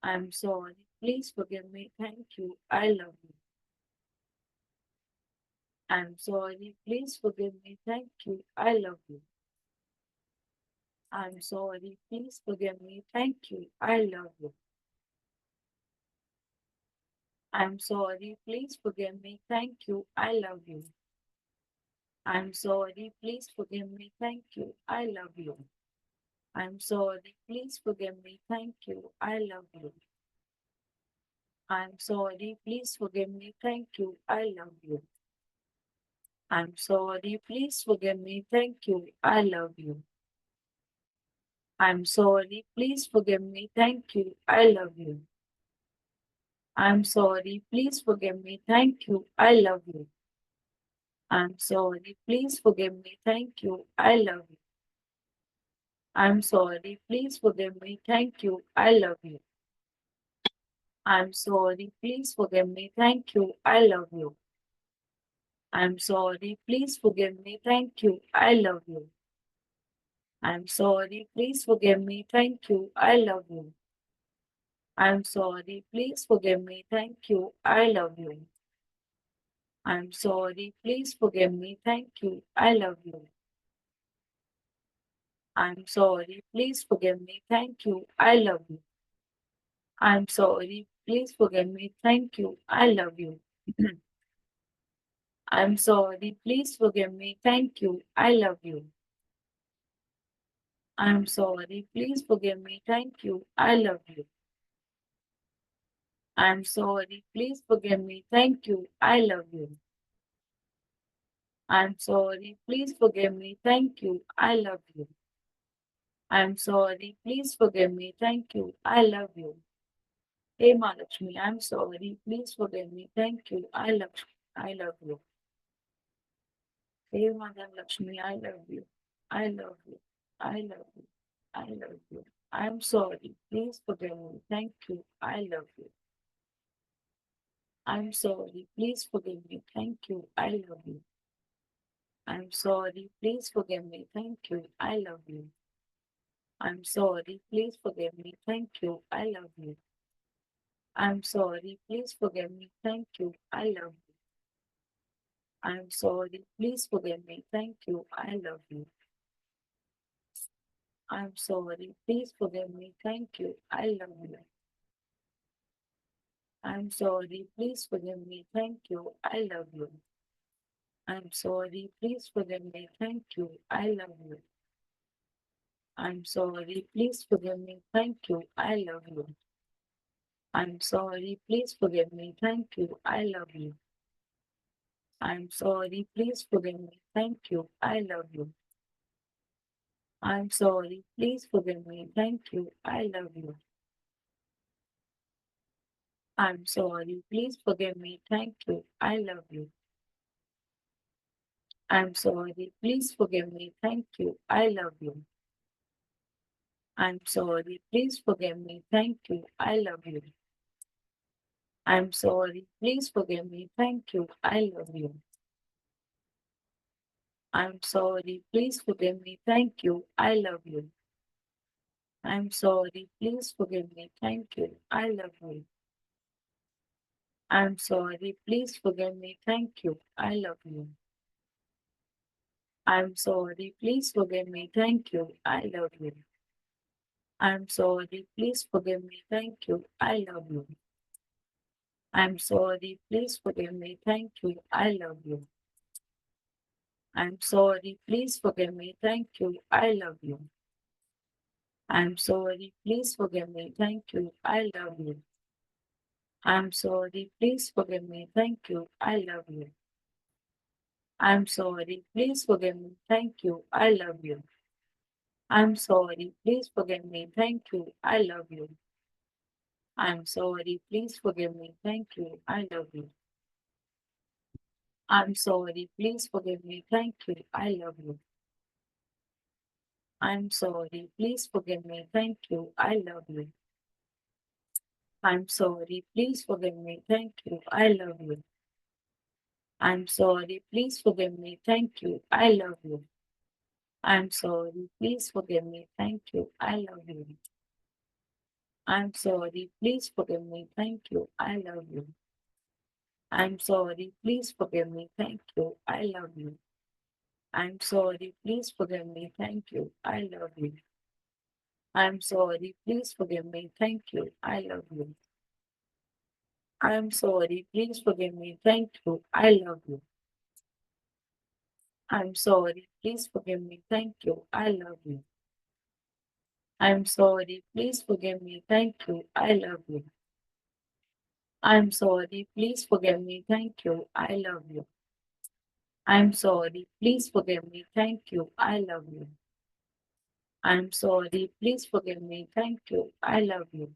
I'm sorry. Please forgive me. Thank you. I love you. I'm sorry. Please forgive me. Thank you. I love you. I'm sorry. Please forgive me. Thank you. I love you. I'm sorry. Please forgive me. Thank you. I love you. I'm sorry. Please forgive me. Thank you. I love you. I'm sorry. Please forgive me. Thank you. I love you. I'm sorry. Please forgive me. Thank you. I love you. I'm sorry. Please forgive me. Thank you. I love you. I'm sorry. Please forgive me. Thank you. I love you. I'm sorry. Please forgive me. Thank you. I love you. I'm sorry. Please forgive me. Thank you. I love you. I'm sorry. Please forgive me. Thank you. I love you. I'm sorry. Please forgive me. Thank you. I love you. I'm sorry, please forgive me, thank you, I love you. I'm sorry, please forgive me, thank you, I love you. I'm sorry, please forgive me, thank you, I love you. I'm sorry, please forgive me, thank you, I love you. I'm sorry, please forgive me, thank you, I love you. I'm sorry, please forgive me, thank you, I love you. I'm sorry, please forgive me, thank you, I love you. I'm sorry, please forgive me, thank you, I love you. I'm sorry, please forgive me, thank you, I love you. I'm sorry, please forgive me, thank you, I love you. I'm sorry, please forgive me, thank you, I love you. Hey Mahalakshmi, I'm sorry, please forgive me, thank you, I love you. Hey Madam Lakshmi, I love you. I love you. I love you. I love you. I'm sorry. Please forgive me. Thank you. I love you. I'm sorry. Please forgive me. Thank you. I love you. I'm sorry. Please forgive me. Thank you. I love you. I'm sorry. Please forgive me. Thank you. I love you. I'm sorry. Please forgive me. Thank you. I love you. I'm sorry. Please forgive me. Thank you. I love you. I'm sorry. Please forgive me. Thank you. I love you. I'm sorry. Please forgive me. Thank you. I love you. I'm sorry. Please forgive me. Thank you. I love you. I'm sorry. Please forgive me. Thank you. I love you. I'm sorry. Please forgive me. Thank you. I love you. I'm sorry. Please forgive me. Thank you. I love you. I'm sorry. Please forgive me. Thank you. I love you. I'm sorry. Please forgive me. Thank you. I love you. I'm sorry. Please forgive me. Thank you. I love you. I'm sorry. Please forgive me. Thank you. I love you. I'm sorry. Please forgive me. Thank you. I love you. I'm sorry. Please forgive me. Thank you. I love you. I'm sorry. Please forgive me. Thank you. I love you. I'm sorry. Please forgive me. Thank you. I love you. I'm sorry. Please forgive me. Thank you. I love you. I'm sorry. Please forgive me. Thank you. I love you. I'm sorry. Please forgive me. Thank you. I love you. I'm sorry. Please forgive me. Thank you. I love you. I'm sorry. Please forgive me. Thank you. I love you. I'm sorry. Please forgive me. Thank you. I love you. I'm sorry. Please forgive me. Thank you. I love you. I'm sorry. Please forgive me. Thank you. I love you. I'm sorry. Please forgive me. Thank you. I love you. I'm sorry. Please forgive me. Thank you. I love you. I'm sorry. Please forgive me. Thank you. I love you. I'm sorry. Please forgive me. Thank you. I love you. I'm sorry. Please forgive me. Thank you. I love you. I'm sorry. Please forgive me. Thank you. I love you. I'm sorry. Please forgive me. Thank you. I love you. I'm sorry. Please forgive me. Thank you. I love you. I'm sorry. Please forgive me. Thank you. I love you. I'm sorry. Please forgive me. Thank you. I love you. I'm sorry. Please forgive me. Thank you. I love you. I'm sorry. Please forgive me. Thank you. I love you. I'm sorry. Please forgive me. Thank you. I love you. I'm sorry. Please forgive me. Thank you. I love you. I'm sorry. Please forgive me. Thank you. I love you. I'm sorry. Please forgive me. Thank you. I love you.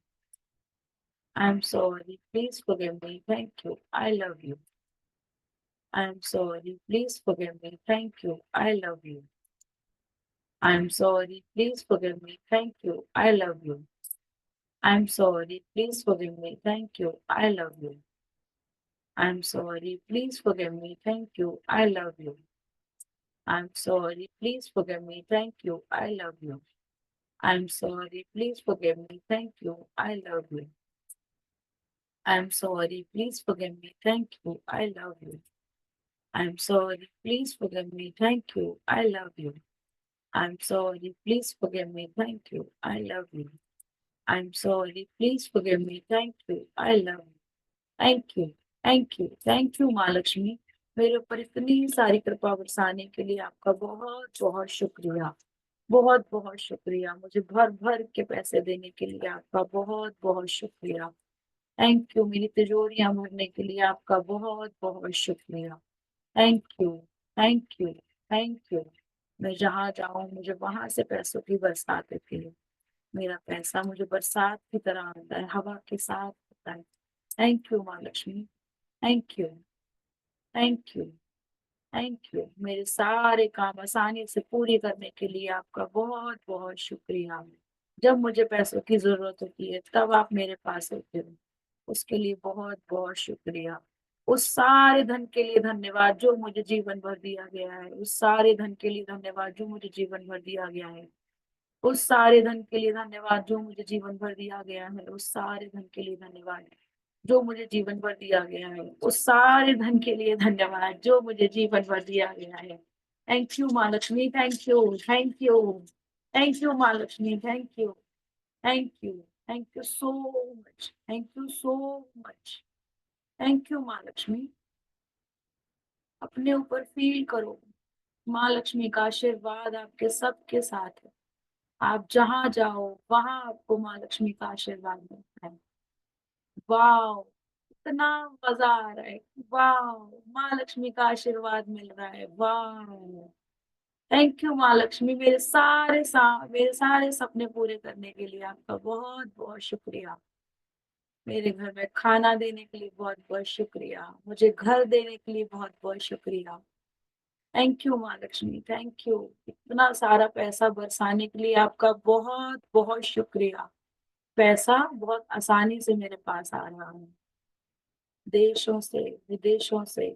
I'm sorry. Please forgive me. Thank you. I love you. I'm sorry. Please forgive me. Thank you. I love you. I'm sorry. Please forgive me. Thank you. I love you. I'm sorry. Please forgive me. Thank you. I love you. I'm sorry, please forgive me, thank you, I love you. I'm sorry, please forgive me, thank you, I love you. I'm sorry, please forgive me, thank you, I love you. I'm sorry, please forgive me, thank you, I love you. I'm sorry, please forgive me, thank you, I love you. I'm sorry, please forgive me, thank you, I love you. I'm sorry, please forgive me, thank you, I love you. Thank you, thank you, thank you माँ लक्ष्मी, मेरे ऊपर इतनी सारी कृपा बरसाने के लिए आपका बहुत बहुत शुक्रिया, बहुत बहुत शुक्रिया। मुझे भर भर के पैसे देने के लिए आपका बहुत बहुत शुक्रिया। थैंक यू, मेरी तिजोरियां भरने के लिए आपका बहुत बहुत शुक्रिया। Thank you, thank you, thank you. मैं जहाँ जाऊं मुझे वहां से पैसों की बरसात होती है। मेरा पैसा मुझे बरसात की तरह आता है, हवा के साथ आता है। थैंक यू माँ Lakshmi, thank you, thank you, thank you. मेरे सारे काम आसानी से पूरी करने के लिए आपका बहुत बहुत शुक्रिया। जब मुझे पैसों की जरूरत होती है तब आप मेरे पास होते हो, उसके लिए बहुत बहुत शुक्रिया। उस सारे धन के लिए धन्यवाद जो मुझे जीवन भर दिया गया है, उस सारे धन के लिए धन्यवाद जो मुझे जीवन भर दिया गया है, उस सारे धन के लिए धन्यवाद जो मुझे जीवन भर दिया गया है, उस सारे धन के लिए धन्यवाद जो मुझे जीवन भर दिया गया है, उस सारे धन के लिए धन्यवाद जो मुझे जीवन भर दिया गया है। थैंक यू माँ Lakshmi, thank you, thank you, thank you माँ Lakshmi, thank you, thank you, thank you so much, thank you so much, thank you माँ लक्ष्मी। अपने ऊपर फील करो, माँ लक्ष्मी का आशीर्वाद आपके सबके साथ है। आप जहां जाओ वहां आपको माँ लक्ष्मी का आशीर्वाद मिलता है। वाह, इतना मजा आ रहा है, वाह, माँ लक्ष्मी का आशीर्वाद मिल रहा है, वाह। थैंक यू माँ लक्ष्मी, मेरे सारे सपने पूरे करने के लिए आपका बहुत बहुत शुक्रिया। मेरे घर में खाना देने के लिए बहुत बहुत शुक्रिया, मुझे घर देने के लिए बहुत बहुत शुक्रिया। थैंक यू माँ लक्ष्मी, थैंक यू। इतना सारा पैसा बरसाने के लिए आपका बहुत बहुत शुक्रिया। पैसा बहुत आसानी से मेरे पास आ रहा है, देशों से विदेशों से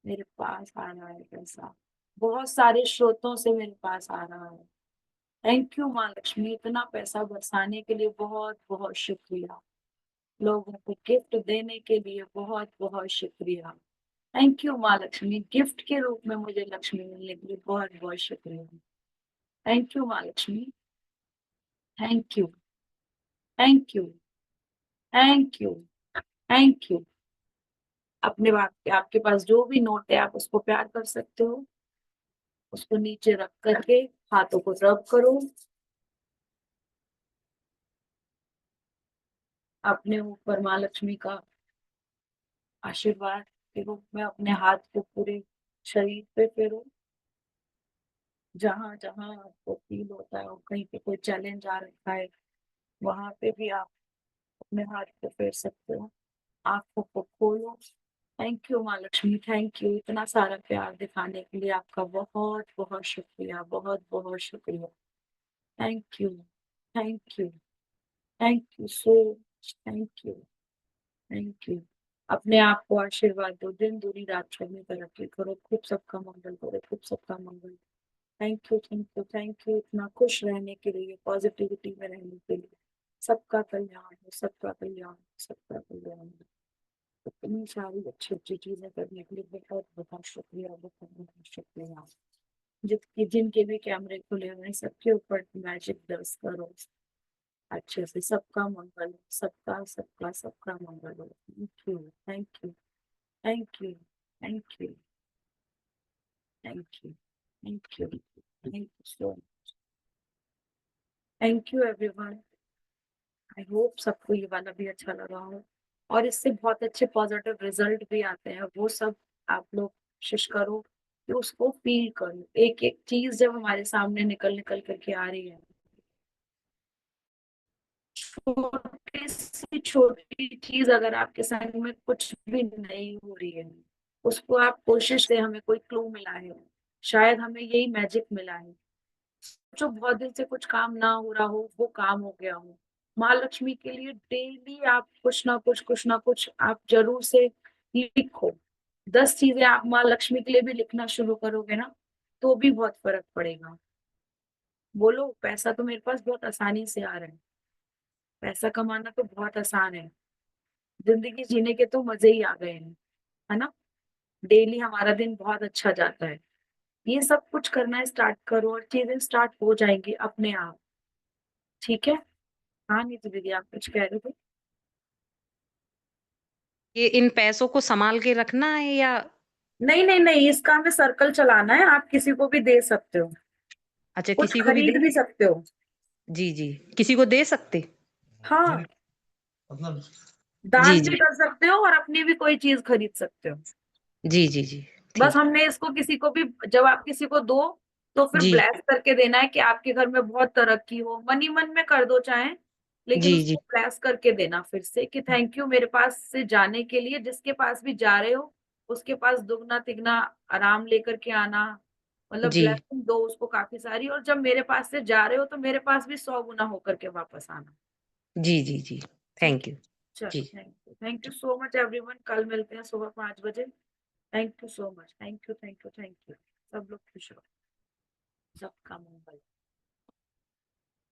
मेरे पास आ रहा है पैसा, बहुत सारे स्रोतों से मेरे पास आ रहा है। थैंक यू माँ लक्ष्मी, इतना पैसा बरसाने के लिए बहुत बहुत शुक्रिया। लोगों को गिफ्ट देने के लिए बहुत बहुत शुक्रिया। थैंक यू माँ लक्ष्मी, गिफ्ट के रूप में मुझे लक्ष्मी मिलने के लिए बहुत बहुत शुक्रिया। थैंक यू माँ Lakshmi, thank you, thank you, thank you, thank you. अपने आपके पास जो भी नोट है आप उसको प्यार कर सकते हो, उसको नीचे रख करके हाथों को रब करो, अपने ऊपर माँ लक्ष्मी का आशीर्वाद के रूप में अपने हाथ को पूरे शरीर पे फेरो। जहां जहां आपको फील होता है और कहीं पे कोई चैलेंज आ रखा है वहां पे भी आप अपने हाथ को फेर सकते हो। आंखों को खोलो। थैंक यू माँ लक्ष्मी, थैंक यू, इतना सारा प्यार दिखाने के लिए आपका बहुत बहुत शुक्रिया, बहुत बहुत शुक्रिया। Thank you, thank you, thank you so much, thank you, thank you. अपने आप को आशीर्वाद दो, दिन दूनी रात चौगुनी तरक्की करो, खूब सबका मंगल करो, खूब सबका मंगल। Thank you, thank you, thank you, इतना खुश रहने के लिए, पॉजिटिविटी में रहने के लिए। सबका कल्याण हो, सबका कल्याण, सबका कल्याण हो। इतनी सारी अच्छी अच्छी चीजें करने के लिए बहुत बहुत शुक्रिया, बहुत बहुत शुक्रिया। जिनके भी कैमरे खुले हुए हैं सबके ऊपर मैजिक दर्ज करो अच्छे से। सबका मंगल हो, सबका सबका सबका मंगल हो। Thank you, thank you, thank you, thank you, thank you, thank you, thank you so much. Thank you everyone. I hope सबको ये वाला भी अच्छा लगा हो और इससे बहुत अच्छे पॉजिटिव रिजल्ट भी आते हैं। वो सब आप लोग कोशिश करो कि उसको फील करो। एक एक चीज जब हमारे सामने निकल निकल करके आ रही है, छोटी सी छोटी चीज अगर आपके संग में कुछ भी नहीं हो रही है, उसको आप कोशिश से हमें कोई क्लू मिला है, शायद हमें यही मैजिक मिला है। जो बहुत दिन से कुछ काम ना हो रहा हो वो काम हो गया हो, माँ लक्ष्मी के लिए डेली आप कुछ ना कुछ आप जरूर से लिखो। 10 चीजें आप माँ लक्ष्मी के लिए भी लिखना शुरू करोगे ना, तो भी बहुत फर्क पड़ेगा। बोलो, पैसा तो मेरे पास बहुत आसानी से आ रहा है, पैसा कमाना तो बहुत आसान है, जिंदगी जीने के तो मजे ही आ गए हैं, है ना। डेली हमारा दिन बहुत अच्छा जाता है। ये सब कुछ करना स्टार्ट करो और चीजें स्टार्ट हो जाएंगी अपने आप। ठीक है। हाँ नीतू दीदी, आप कुछ कह रहे थे? ये इन पैसों को संभाल के रखना है या? नहीं नहीं नहीं, इसका हमें सर्कल चलाना है। आप किसी को भी दे सकते हो, अच्छा, कुछ किसी को भी खरीद दे? भी सकते हो। जी, जी। किसी को दे सकते? हाँ, जी, दान भी जी। कर सकते हो और अपनी भी कोई चीज खरीद सकते हो। जी, जी, जी। बस ठीक। हमने इसको किसी को भी, जब आप किसी को दो तो फिर जी, ब्लेस करके देना है कि आपके घर में बहुत तरक्की हो। मन ही मन में कर दो चाहे, लेकिन जी, जी। उसको ब्लेस करके देना फिर से कि थैंक यू मेरे पास से जाने के लिए। जिसके पास भी जा रहे हो उसके पास दुगना तिगना आराम लेकर के आना, मतलब जी, ब्लेसिंग दो उसको काफी सारी। और जब मेरे पास से जा रहे हो तो मेरे पास भी 100 गुना होकर के वापस आना। जी, जी, जी। ठीक थैंक है, यू। चलो, जी। Thank you so much everyone. कल मिलते हैं सुबह 5 बजे। Thank you so much, thank you thank you thank you. सब लोग खुश रहो, सबका मंगल।